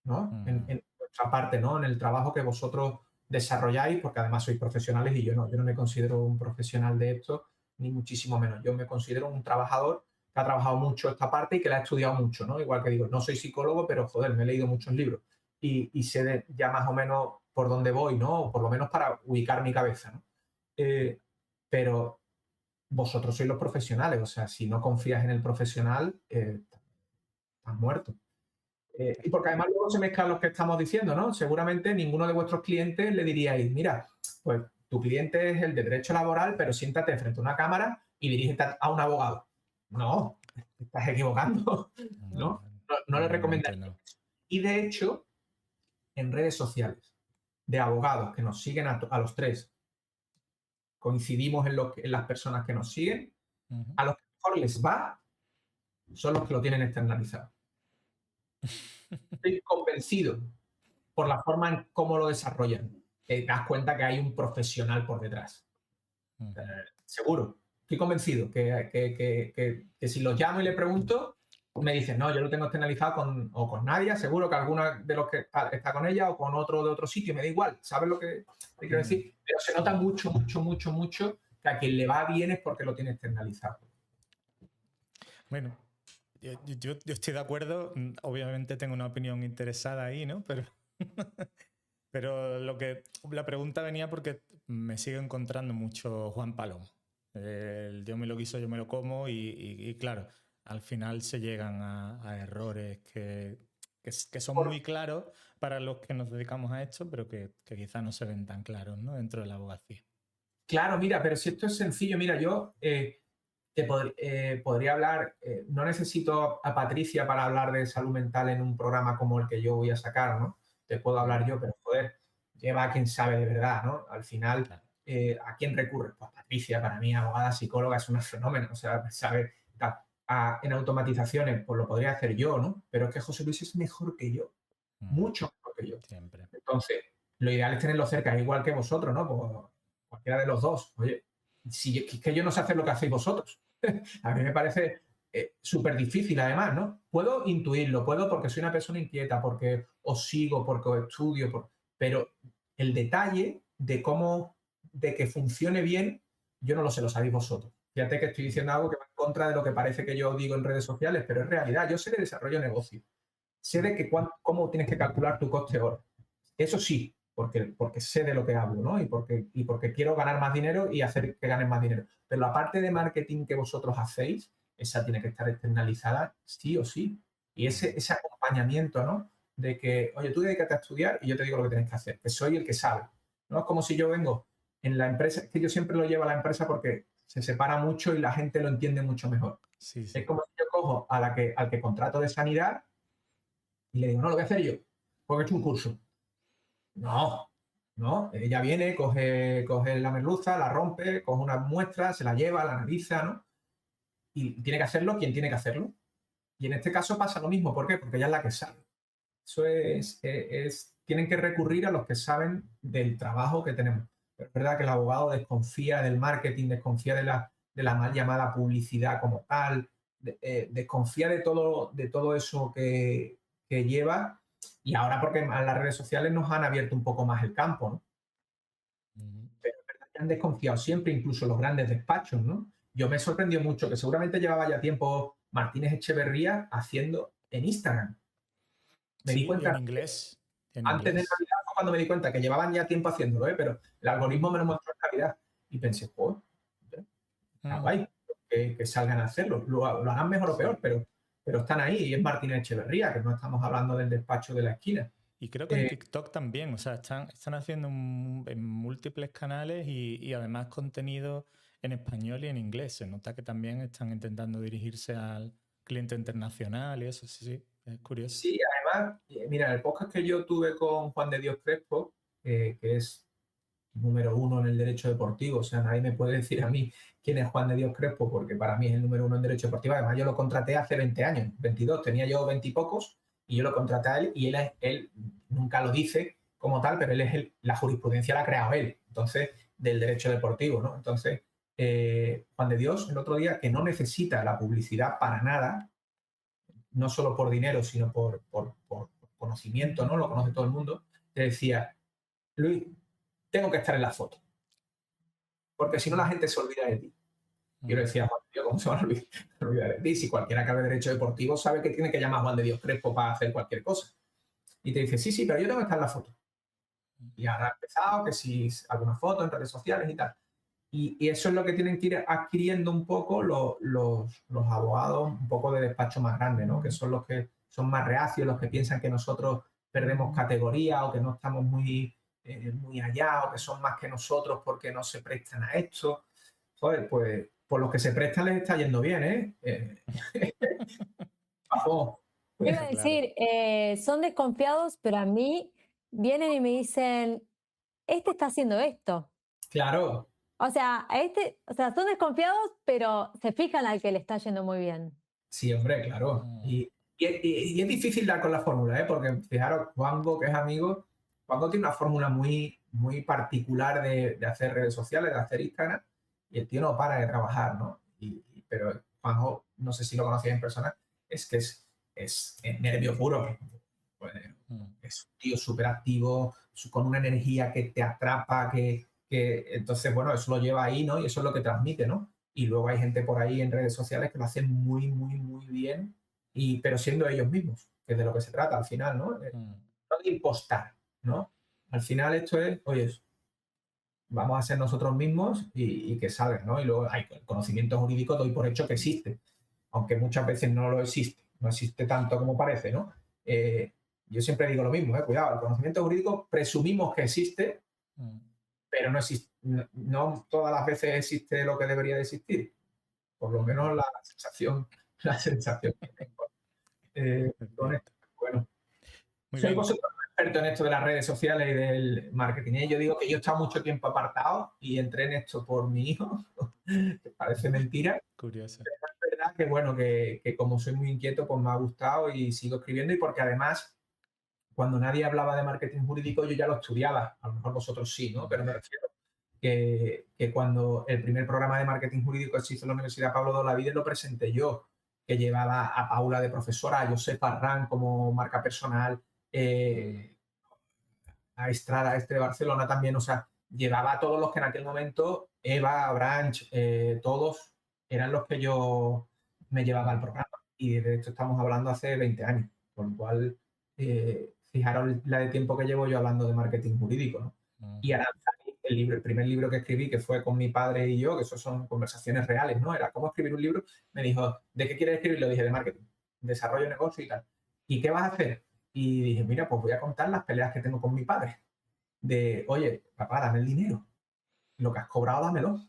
¿no? En nuestra parte, ¿no? En el trabajo que vosotros desarrolláis, porque además sois profesionales y yo no me considero un profesional de esto, ni muchísimo menos. Yo me considero un trabajador que ha trabajado mucho esta parte y que la ha estudiado mucho, ¿no? Igual que digo, no soy psicólogo, pero joder, me he leído muchos libros y sé ya más o menos por dónde voy, ¿no? O por lo menos para ubicar mi cabeza, ¿no? Pero vosotros sois los profesionales, o sea, si no confías en el profesional, estás muerto. Y porque además luego se mezclan los que estamos diciendo, ¿no? Seguramente ninguno de vuestros clientes le diríais, mira, pues tu cliente es el de derecho laboral, pero siéntate frente a una cámara y dirígete a un abogado. No, te estás equivocando, ¿no? No le recomendaría. No. Y de hecho, en redes sociales de abogados que nos siguen a los tres, coincidimos en las personas que nos siguen, a los que mejor les va son los que lo tienen externalizado. Estoy convencido por la forma en cómo lo desarrollan. Te das cuenta que hay un profesional por detrás. Seguro. Estoy convencido que si los llamo y le pregunto, me dicen, no, yo lo tengo externalizado con Nadia, seguro que alguna de los que está con ella o con otro de otro sitio, me da igual. ¿Sabes lo que te quiero decir? Pero se nota mucho que a quien le va bien es porque lo tiene externalizado. Bueno, yo estoy de acuerdo. Obviamente tengo una opinión interesada ahí, ¿no? Pero la pregunta venía porque me sigo encontrando mucho Juan Palomo. El yo me lo guiso, yo me lo como y claro, al final se llegan a errores que son muy claros para los que nos dedicamos a esto, pero que quizás no se ven tan claros, ¿no? Dentro de la abogacía. Claro, mira, pero si esto es sencillo, mira, yo podría hablar, no necesito a Patricia para hablar de salud mental en un programa como el que yo voy a sacar, ¿no? Te puedo hablar yo, pero joder, lleva a quien sabe de verdad, ¿no? Al final, Claro. ¿a quién recurre? Pues Patricia, para mí, abogada, psicóloga, es un fenómeno, o sea, sabe, tal. En automatizaciones, pues lo podría hacer yo, ¿no? Pero es que José Luis es mejor que yo, mucho mejor que yo. Siempre. Entonces, lo ideal es tenerlo cerca, igual que vosotros, ¿no? Pues cualquiera de los dos. Oye, si es que yo no sé hacer lo que hacéis vosotros. A mí me parece súper difícil, además, ¿no? Puedo intuirlo, puedo porque soy una persona inquieta, porque os sigo, porque os estudio, pero el detalle de cómo, de que funcione bien, yo no lo sé, lo sabéis vosotros. Fíjate que estoy diciendo algo que va en contra de lo que parece que yo digo en redes sociales, pero es realidad. Yo sé de desarrollo de negocio. Sé de que cómo tienes que calcular tu coste hora. Eso sí, porque sé de lo que hablo, ¿no? Y porque quiero ganar más dinero y hacer que ganen más dinero. Pero la parte de marketing que vosotros hacéis, esa tiene que estar externalizada sí o sí. Y ese acompañamiento, ¿no? De que, oye, tú dedícate a estudiar y yo te digo lo que tienes que hacer, que soy el que sabe. No es como si yo vengo en la empresa, es que yo siempre lo llevo a la empresa porque se separa mucho y la gente lo entiende mucho mejor. Sí, sí. Es como si yo cojo al que contrato de sanidad y le digo, no, lo voy a hacer yo, porque he hecho un curso. No, no. Ella viene, coge la merluza, la rompe, coge una muestra, se la lleva, la analiza, ¿no? Y tiene que hacerlo quien tiene que hacerlo. Y en este caso pasa lo mismo. ¿Por qué? Porque ella es la que sabe. Eso tienen que recurrir a los que saben del trabajo que tenemos. Pero es verdad que el abogado desconfía del marketing, desconfía de la mal llamada publicidad como tal, desconfía de todo eso que lleva. Y ahora porque las redes sociales nos han abierto un poco más el campo, ¿no? Pero es verdad que han desconfiado siempre, incluso los grandes despachos, ¿no? Yo me sorprendió mucho que seguramente llevaba ya tiempo Martínez Echeverría haciendo en Instagram. Me di Sí, y en cuenta inglés. En antes de inglés. Navidad fue cuando me di cuenta que llevaban ya tiempo haciéndolo, ¿eh? Pero el algoritmo me lo mostró en Navidad y pensé, joder, está guay que salgan a hacerlo. Lo harán mejor o peor, pero están ahí y es Martínez Echeverría, que no estamos hablando del despacho de la esquina. Y creo que en TikTok también, o sea, están haciendo en múltiples canales y además contenido en español y en inglés. Se nota que también están intentando dirigirse al cliente internacional y eso, sí, sí, es curioso. Sí, además, mira, el podcast que yo tuve con Juan de Dios Crespo, que es número uno en el derecho deportivo, o sea, nadie me puede decir a mí quién es Juan de Dios Crespo, porque para mí es el número uno en derecho deportivo. Además, yo lo contraté hace 20 años, 22, tenía yo 20 y pocos, y yo lo contraté a él, y él nunca lo dice como tal, pero él es la jurisprudencia la ha creado él, entonces, del derecho deportivo, ¿no? Entonces, Juan de Dios, el otro día, que no necesita la publicidad para nada, no solo por dinero, sino por conocimiento, ¿no? Lo conoce todo el mundo, te decía, Luis, tengo que estar en la foto, porque si no la gente se olvida de ti. Yo le decía, Juan de Dios, ¿cómo se van a olvidar de ti? Si cualquiera que haga derecho deportivo sabe que tiene que llamar a Juan de Dios Crespo para hacer cualquier cosa. Y te dice, sí, pero yo tengo que estar en la foto. Y ahora ha empezado, que si alguna foto en redes sociales y tal. Y eso es lo que tienen que ir adquiriendo un poco los abogados, un poco de despacho más grande, ¿no? Que son los que son más reacios, los que piensan que nosotros perdemos categoría o que no estamos muy allá o que son más que nosotros porque no se prestan a esto. Joder, pues por los que se prestan les está yendo bien, ¿eh? Vamos. Iba a decir, son desconfiados, pero a mí vienen y me dicen, este está haciendo esto. Claro. O sea, son desconfiados, pero se fijan al que le está yendo muy bien. Sí, hombre, claro. Y es difícil dar con la fórmula, ¿eh? Porque fijaros, Juanjo, que es amigo, Juanjo tiene una fórmula muy, muy particular de hacer redes sociales, de hacer Instagram, y el tío no para de trabajar, ¿no? Pero Juanjo, no sé si lo conocéis en persona, es que es nervio puro. Pues, es un tío súper activo, con una energía que te atrapa, que entonces, bueno, eso lo lleva ahí, ¿no? Y eso es lo que transmite, ¿no? Y luego hay gente por ahí en redes sociales que lo hacen muy, muy, muy bien, pero siendo ellos mismos, que es de lo que se trata al final, ¿no? No de impostar, ¿no? Al final esto es, oye, vamos a ser nosotros mismos y que salga, ¿no? Y luego hay el conocimiento jurídico, doy por hecho que existe. aunque muchas veces no lo existe, no existe tanto como parece, ¿no? Yo siempre digo lo mismo, cuidado, el conocimiento jurídico presumimos que existe, pero no existe, no todas las veces existe lo que debería de existir, por lo menos la sensación que tengo. Con esto. Bueno, Muy soy bien. vosotros experto en esto de las redes sociales y del marketing. Yo digo que yo he estado mucho tiempo apartado y entré en esto por mi hijo, que parece mentira. Curioso. Pero es verdad que, bueno, que como soy muy inquieto, pues me ha gustado y sigo escribiendo, y porque además, cuando nadie hablaba de marketing jurídico, yo ya lo estudiaba. A lo mejor vosotros sí, ¿no? Pero me refiero que cuando el primer programa de marketing jurídico se hizo en la Universidad Pablo de Olavide, lo presenté yo, que llevaba a Paula de profesora, a Josep Arran como marca personal, a Estrada, de Barcelona también, o sea, llevaba a todos los que en aquel momento, Eva, Branch, todos eran los que yo me llevaba al programa. Y de esto estamos hablando hace 20 años, con lo cual, fijaros la de tiempo que llevo yo hablando de marketing jurídico, ¿no? Y Aranzadi, el primer libro que escribí, que fue con mi padre y yo, que eso son conversaciones reales, ¿no? Era cómo escribir un libro. Me dijo, ¿de qué quieres escribir? Lo dije, de marketing, desarrollo de negocio y tal. ¿Y qué vas a hacer? Y dije, mira, pues voy a contar las peleas que tengo con mi padre. De, oye, papá, dame el dinero. Lo que has cobrado, dámelo.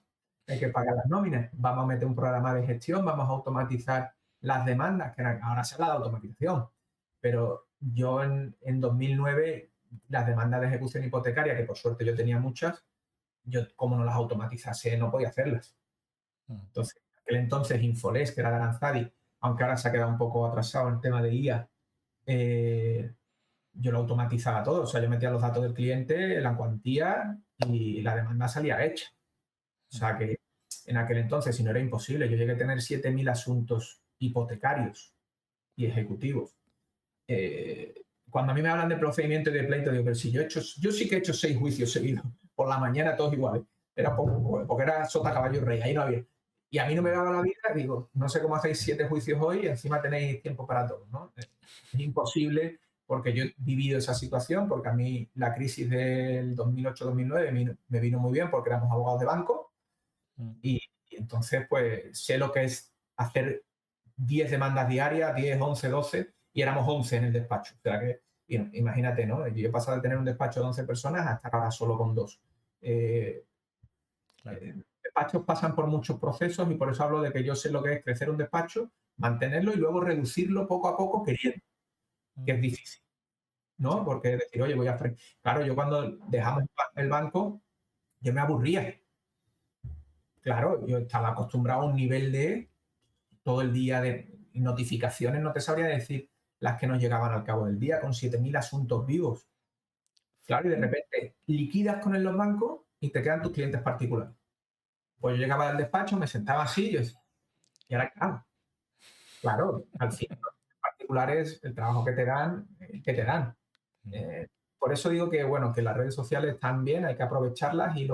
Hay que pagar las nóminas. Vamos a meter un programa de gestión, vamos a automatizar las demandas, que ahora se habla de automatización. Pero yo en 2009, las demandas de ejecución hipotecaria, que por suerte yo tenía muchas, yo como no las automatizase no podía hacerlas. Entonces, en aquel entonces Infoles, que era de Aranzadi, aunque ahora se ha quedado un poco atrasado en el tema de IA, yo lo automatizaba todo. O sea, yo metía los datos del cliente, la cuantía y la demanda salía hecha. O sea que en aquel entonces, si no era imposible, yo llegué a tener 7.000 asuntos hipotecarios y ejecutivos. Cuando a mí me hablan de procedimiento y de pleito, digo, pero si yo sí que he hecho 6 juicios seguidos, por la mañana todos iguales. Era poco, porque era sota, caballo, rey, ahí no había. Y a mí no me daba la vida, digo, no sé cómo hacéis 7 juicios hoy y encima tenéis tiempo para todo, ¿no? Es imposible, porque yo he vivido esa situación, porque a mí la crisis del 2008-2009 me vino muy bien porque éramos abogados de banco y entonces pues sé lo que es hacer 10 demandas diarias, 10, 11, 12, y éramos 11 en el despacho. O sea que, imagínate, ¿no? Yo he pasado de tener un despacho de 11 personas a estar ahora solo con 2. Claro. Despachos pasan por muchos procesos y por eso hablo de que yo sé lo que es crecer un despacho, mantenerlo y luego reducirlo poco a poco queriendo, que es difícil, ¿no? Porque decir, oye, voy a... Claro, yo cuando dejamos el banco, yo me aburría. Claro, yo estaba acostumbrado a un nivel de todo el día de notificaciones, no te sabría decir las que nos llegaban al cabo del día, con 7.000 asuntos vivos. Claro, y de repente liquidas con los bancos y te quedan tus clientes particulares. Pues yo llegaba al despacho, me sentaba así y ahora qué hago. Claro, al final, los particulares, el trabajo que te dan, por eso digo que, bueno, que las redes sociales están bien, hay que aprovecharlas, y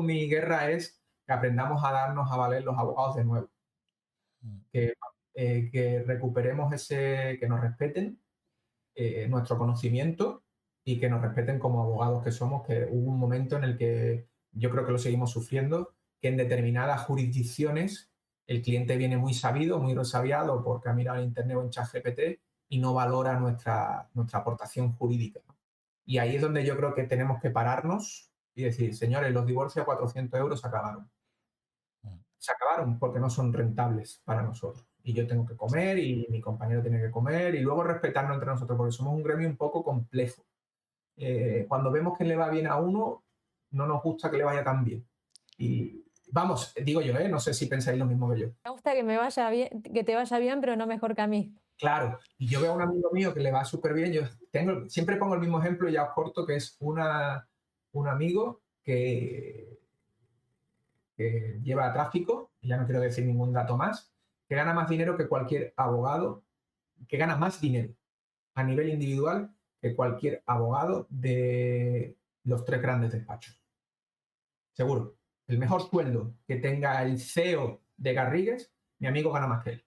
mi guerra es que aprendamos a darnos a valer los abogados de nuevo. Que recuperemos que nos respeten nuestro conocimiento y que nos respeten como abogados que somos, que hubo un momento en el que yo creo que lo seguimos sufriendo, que en determinadas jurisdicciones el cliente viene muy sabido, muy resabiado porque ha mirado en internet o en ChatGPT y no valora nuestra aportación jurídica. Y ahí es donde yo creo que tenemos que pararnos y decir, señores, los divorcios a 400 euros se acabaron. Se acabaron porque no son rentables para nosotros. Y yo tengo que comer y mi compañero tiene que comer y luego respetarnos entre nosotros, porque somos un gremio un poco complejo. Cuando vemos que le va bien a uno, no nos gusta que le vaya tan bien. Y vamos, digo yo, no sé si pensáis lo mismo que yo. Me gusta que me vaya bien, que te vaya bien, pero no mejor que a mí. Claro, y yo veo a un amigo mío que le va súper bien. Siempre pongo el mismo ejemplo, ya os corto, que es un amigo que lleva tráfico, ya no quiero decir ningún dato más, que gana más dinero que cualquier abogado, que gana más dinero a nivel individual que cualquier abogado de los 3 grandes despachos. Seguro. El mejor sueldo que tenga el CEO de Garrigues, mi amigo gana más que él.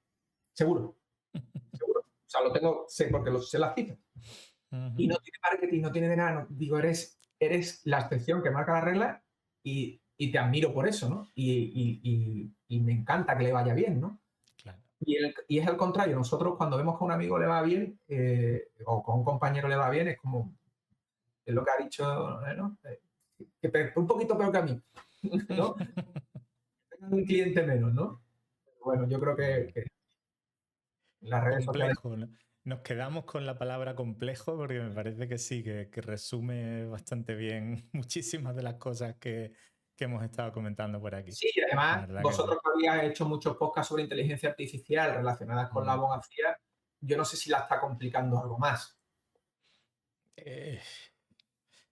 Seguro. Seguro. O sea, sé porque sé las cifras. Y no tiene marketing, no tiene de nada. Digo, eres la excepción que marca la regla y te admiro por eso, ¿no? Y me encanta que le vaya bien, ¿no? Claro. Y es al contrario, nosotros cuando vemos que a un amigo le va bien o que a un compañero le va bien, es como, es lo que ha dicho, ¿no? Un poquito peor que a mí, ¿no? Tengan un cliente menos, ¿no? Bueno, yo creo que las redes sociales... Complejo, ¿no? Nos quedamos con la palabra complejo porque me parece que sí, que resume bastante bien muchísimas de las cosas que hemos estado comentando por aquí. Sí, y La además, verdad que sí. vosotros que habéis hecho muchos podcasts sobre inteligencia artificial relacionadas con la abogacía, yo no sé si la está complicando algo más. Eh,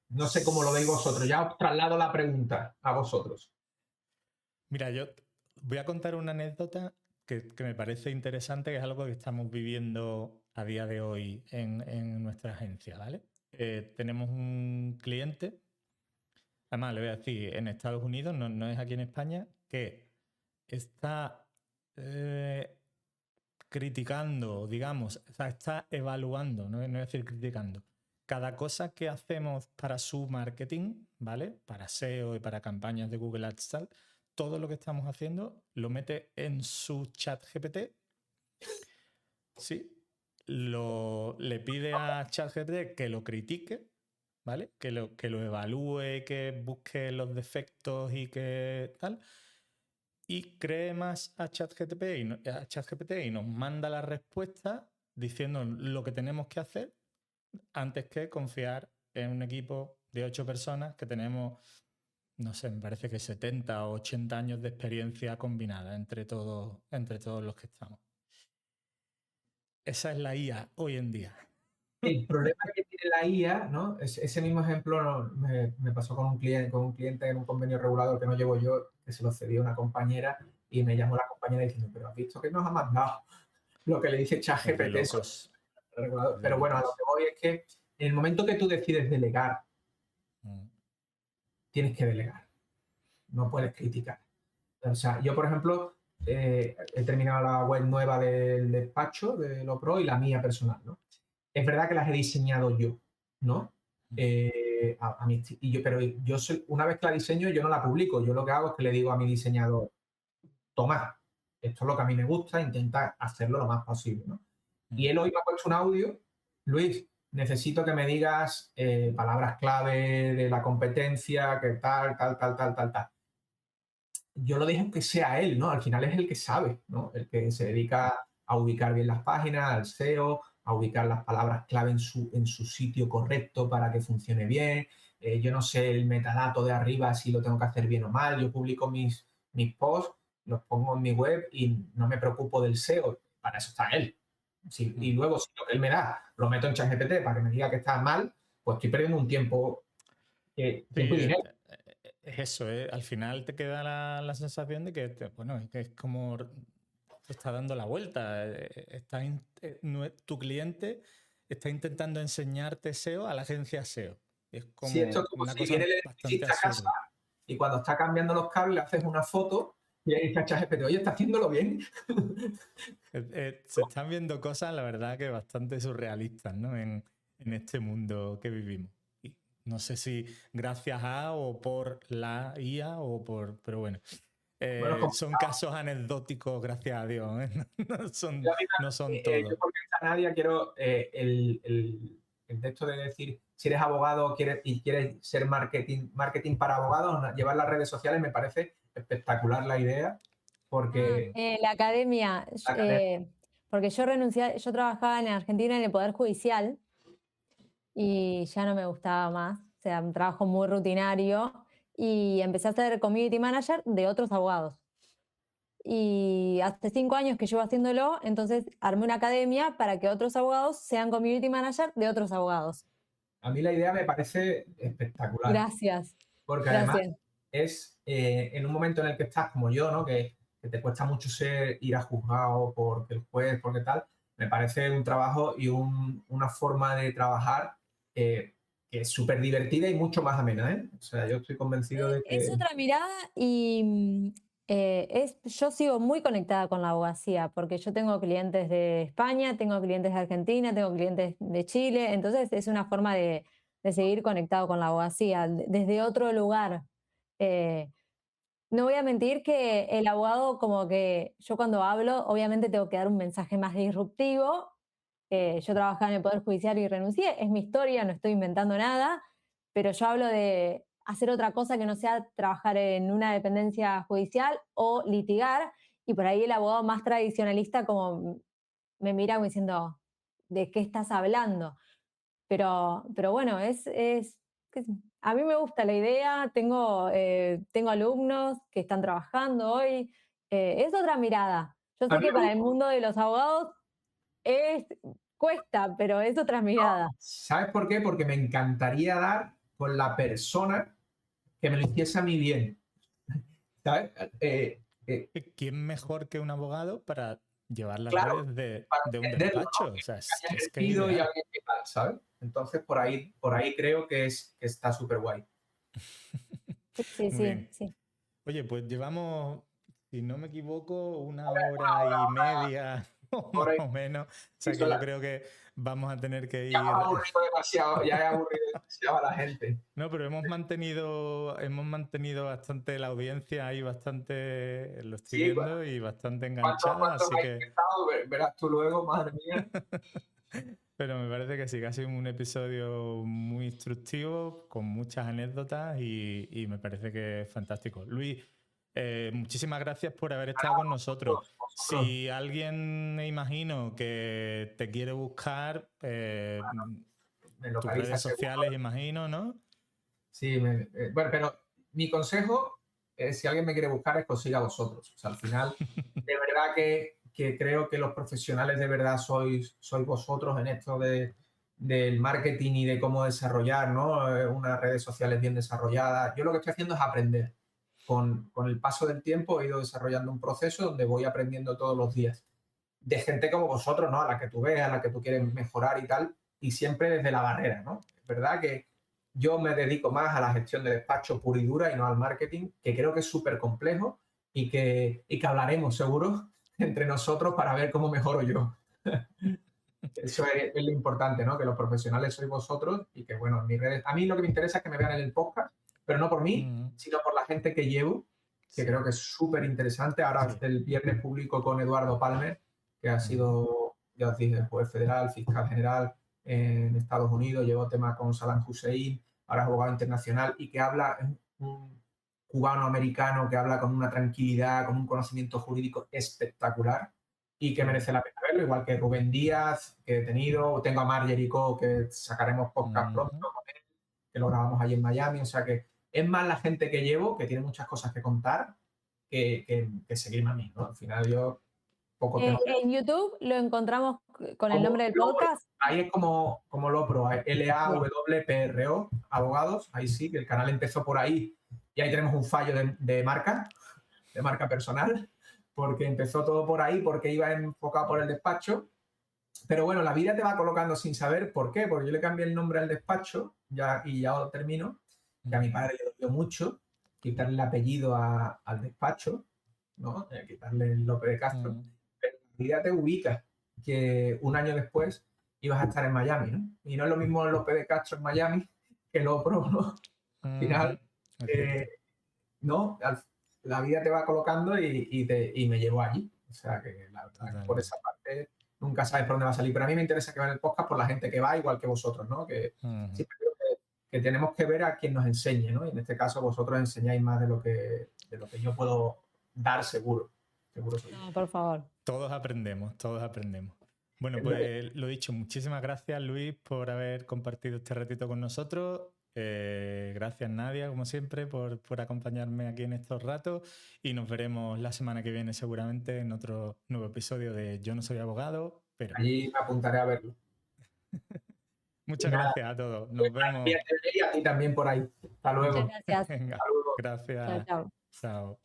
No sé cómo lo veis vosotros. Ya os traslado la pregunta a vosotros. Mira, yo voy a contar una anécdota que me parece interesante, que es algo que estamos viviendo a día de hoy en nuestra agencia, ¿vale? Tenemos un cliente, además le voy a decir, en Estados Unidos, no es aquí en España, que está criticando, digamos, o sea, está evaluando, no voy a decir criticando, cada cosa que hacemos para su marketing, ¿vale? Para SEO y para campañas de Google Ads, tal, todo lo que estamos haciendo lo mete en su chat GPT, ¿sí? Le pide a ChatGPT que lo critique, ¿vale? Que lo evalúe, que busque los defectos y que tal. Y cree más a ChatGPT y nos manda la respuesta diciendo lo que tenemos que hacer antes que confiar en un equipo de 8 personas que tenemos, no sé, me parece que 70 o 80 años de experiencia combinada entre todos los que estamos. Esa es la IA hoy en día. El problema que tiene la IA, ¿no? Ese mismo ejemplo me pasó con un cliente en un convenio regulador que no llevo yo, que se lo cedí a una compañera y me llamó la compañera diciendo, pero has visto que nos ha mandado lo que le dice Es de ChatGPT. locos. Es de Pero bueno, a lo locos. que voy es que en el momento que tú decides delegar, tienes que delegar, no puedes criticar. O sea, yo, por ejemplo, he terminado la web nueva del despacho de LoPro y la mía personal, ¿no? Es verdad que las he diseñado yo, ¿no? Pero yo soy, una vez que la diseño, yo no la publico. Yo lo que hago es que le digo a mi diseñador, toma, esto es lo que a mí me gusta, intenta hacerlo lo más posible, ¿no? Y él hoy me ha puesto un audio, Luis, necesito que me digas palabras clave de la competencia, que tal, tal, tal, tal, tal, tal. Yo lo dejo que sea él, ¿no? Al final es el que sabe, ¿no? El que se dedica a ubicar bien las páginas, al SEO, a ubicar las palabras clave en su sitio correcto para que funcione bien. Yo no sé el metadato de arriba si lo tengo que hacer bien o mal. Yo publico mis posts, los pongo en mi web y no me preocupo del SEO. Para eso está él. Y luego, si lo que él me da lo meto en ChatGPT para que me diga que está mal, pues estoy perdiendo un tiempo, tiempo y dinero. Es eso, al final te queda la sensación de que, bueno, que es como te está dando la vuelta. Tu cliente está intentando enseñarte SEO a la agencia SEO. Es Sí, esto es como como una si cosa viene el bastante electricista a casa absurda. y cuando está cambiando los cables le haces una foto y ahí dice a ChatGPT, oye, ¿está haciéndolo bien? Se están viendo cosas, la verdad, que bastante surrealistas, ¿no? En este mundo que vivimos. Y no sé si gracias a o por la IA o por... Pero bueno, Bueno, son casos anecdóticos, gracias a Dios, ¿eh? yo, a mí No son yo todos. porque a nadie quiero el texto de decir, si eres abogado y quieres ser marketing para abogados, llevar las redes sociales, me parece espectacular la idea, porque La academia, la academia... porque yo renuncié, yo trabajaba en Argentina en el Poder Judicial y ya no me gustaba más, o sea, un trabajo muy rutinario y empecé a ser community manager de otros abogados. Y hace 5 años que llevo haciéndolo, entonces armé una academia para que otros abogados sean community manager de otros abogados. A mí la idea me parece espectacular, Gracias, porque además gracias. es en un momento en el que estás como yo, ¿no? Que te cuesta mucho ir a juzgado porque el juez, porque tal, me parece un trabajo y una forma de trabajar que es súper divertida y mucho más amena, ¿eh? O sea, yo estoy convencido de Es que... otra mirada y yo sigo muy conectada con la abogacía porque yo tengo clientes de España, tengo clientes de Argentina, tengo clientes de Chile, entonces es una forma de seguir conectado con la abogacía desde otro lugar. Eh, No voy a mentir que el abogado, como que yo cuando hablo, obviamente tengo que dar un mensaje más disruptivo. Yo trabajaba en el Poder Judicial y renuncié, es mi historia, no estoy inventando nada, pero yo hablo de hacer otra cosa que no sea trabajar en una dependencia judicial o litigar, y por ahí el abogado más tradicionalista como me mira como diciendo, ¿de qué estás hablando? Pero bueno, a mí me gusta la idea, tengo alumnos que están trabajando hoy, es otra mirada. Yo A sé mí que me para el gusta, mundo de los abogados es, cuesta, pero es otra mirada. ¿sabes por qué? Porque me encantaría dar con la persona que me lo hiciese a mí bien, ¿sabes? ¿Quién mejor que un abogado para llevar las Claro, redes para de un entenderlo, despacho? ¿no? O sea, Que haya es que es ejercido y ideal. alguien que tal, ¿sabes? Entonces, por ahí creo que está súper guay. Sí, Muy sí, bien. sí. Oye, pues llevamos, si no me equivoco, una Una hora hora, y media, o más hora y o menos. O y sea que yo creo que vamos a tener que ya hemos ir. aburrido demasiado, ya he aburrido demasiado a la gente. No, pero hemos mantenido bastante la audiencia ahí, bastante, lo estoy Sí, viendo, y bastante ¿cuántos enganchada, así me ha que. intentado? Verás tú luego, madre mía. Pero me parece que sí, que ha sido un episodio muy instructivo, con muchas anécdotas, y me parece que es fantástico. Luis, muchísimas gracias por haber estado con nosotros. Vosotros, Si alguien, me imagino, que te quiere buscar, me tus localiza redes seguro. sociales, imagino, ¿no? Sí, bueno, pero mi consejo, si alguien me quiere buscar, es consiga a vosotros. O sea, al final, de verdad que creo que los profesionales de verdad sois vosotros en esto del marketing y de cómo desarrollar, ¿no? Unas redes sociales bien desarrolladas. Yo lo que estoy haciendo es aprender. Con el paso del tiempo he ido desarrollando un proceso donde voy aprendiendo todos los días. De gente como vosotros, ¿no? A la que tú ves, a la que tú quieres mejorar y tal, y siempre desde la barrera, ¿no? Es verdad que yo me dedico más a la gestión de despacho pura y dura y no al marketing, que creo que es súper complejo y que hablaremos seguro entre nosotros para ver cómo mejoro yo. Eso es lo importante, ¿no? Que los profesionales sois vosotros y que, bueno, en mis redes. A mí lo que me interesa es que me vean en el podcast, pero no por mí, Mm, sino por la gente que llevo, que sí, creo que es súper interesante. Ahora, sí. el viernes publico con Eduardo Palmer, que ha Mm, sido, ya os dije, juez federal, fiscal general en Estados Unidos, llevó temas con Saddam Hussein, ahora es abogado internacional y que habla, es un cubano-americano que habla con una tranquilidad, con un conocimiento jurídico espectacular y que merece la pena verlo, igual que Rubén Díaz, que he tenido, tengo a Margery Co, que sacaremos podcast pronto ujú. con él, que lo grabamos allí en Miami, o sea que es más la gente que llevo, que tiene muchas cosas que contar, que seguirme a mí, ¿no? Al final yo poco tengo que... En YouTube lo encontramos con el Como nombre del Lopro, podcast. ahí es como Lopro, Bien. LAWPRO, abogados, ahí sí, que el canal empezó por ahí y ahí tenemos un fallo de marca personal, porque empezó todo por ahí, porque iba enfocado por el despacho. Pero bueno, la vida te va colocando sin saber por qué, porque yo le cambié el nombre al despacho y ya termino, que a mi padre le dolió mucho quitarle el apellido al despacho, ¿no? Quitarle el López de Castro. Mm, Pero la vida te ubica que un año después ibas a estar en Miami, ¿no? Y no es lo mismo López de Castro en Miami que Lopro, ¿no? Al final, ujú. Es eh, cierto. ¿no? La vida te va colocando y me llevó allí. O sea que la verdad que por esa Totalmente. parte nunca sabes por dónde va a salir. Pero a mí me interesa que vean el podcast por la gente que va, igual que vosotros, ¿no? Que Ujú. siempre creo que tenemos que ver a quien nos enseñe, ¿no? Y en este caso vosotros enseñáis más de lo que yo puedo dar seguro. Seguro soy. No, por favor. Todos aprendemos, todos aprendemos. Bueno, Es pues lo dicho, muchísimas gracias, Luis, por haber compartido este ratito con nosotros. Gracias, Nadia, como siempre, por acompañarme aquí en estos ratos, y nos veremos la semana que viene seguramente en otro nuevo episodio de Yo no soy abogado, pero... Allí me apuntaré a verlo. Y Muchas nada, gracias a todos. pues, Nos vemos. y a ti también por ahí. Hasta Muchas luego. gracias. Venga, Saludos. Chao, gracias. chao. Chao.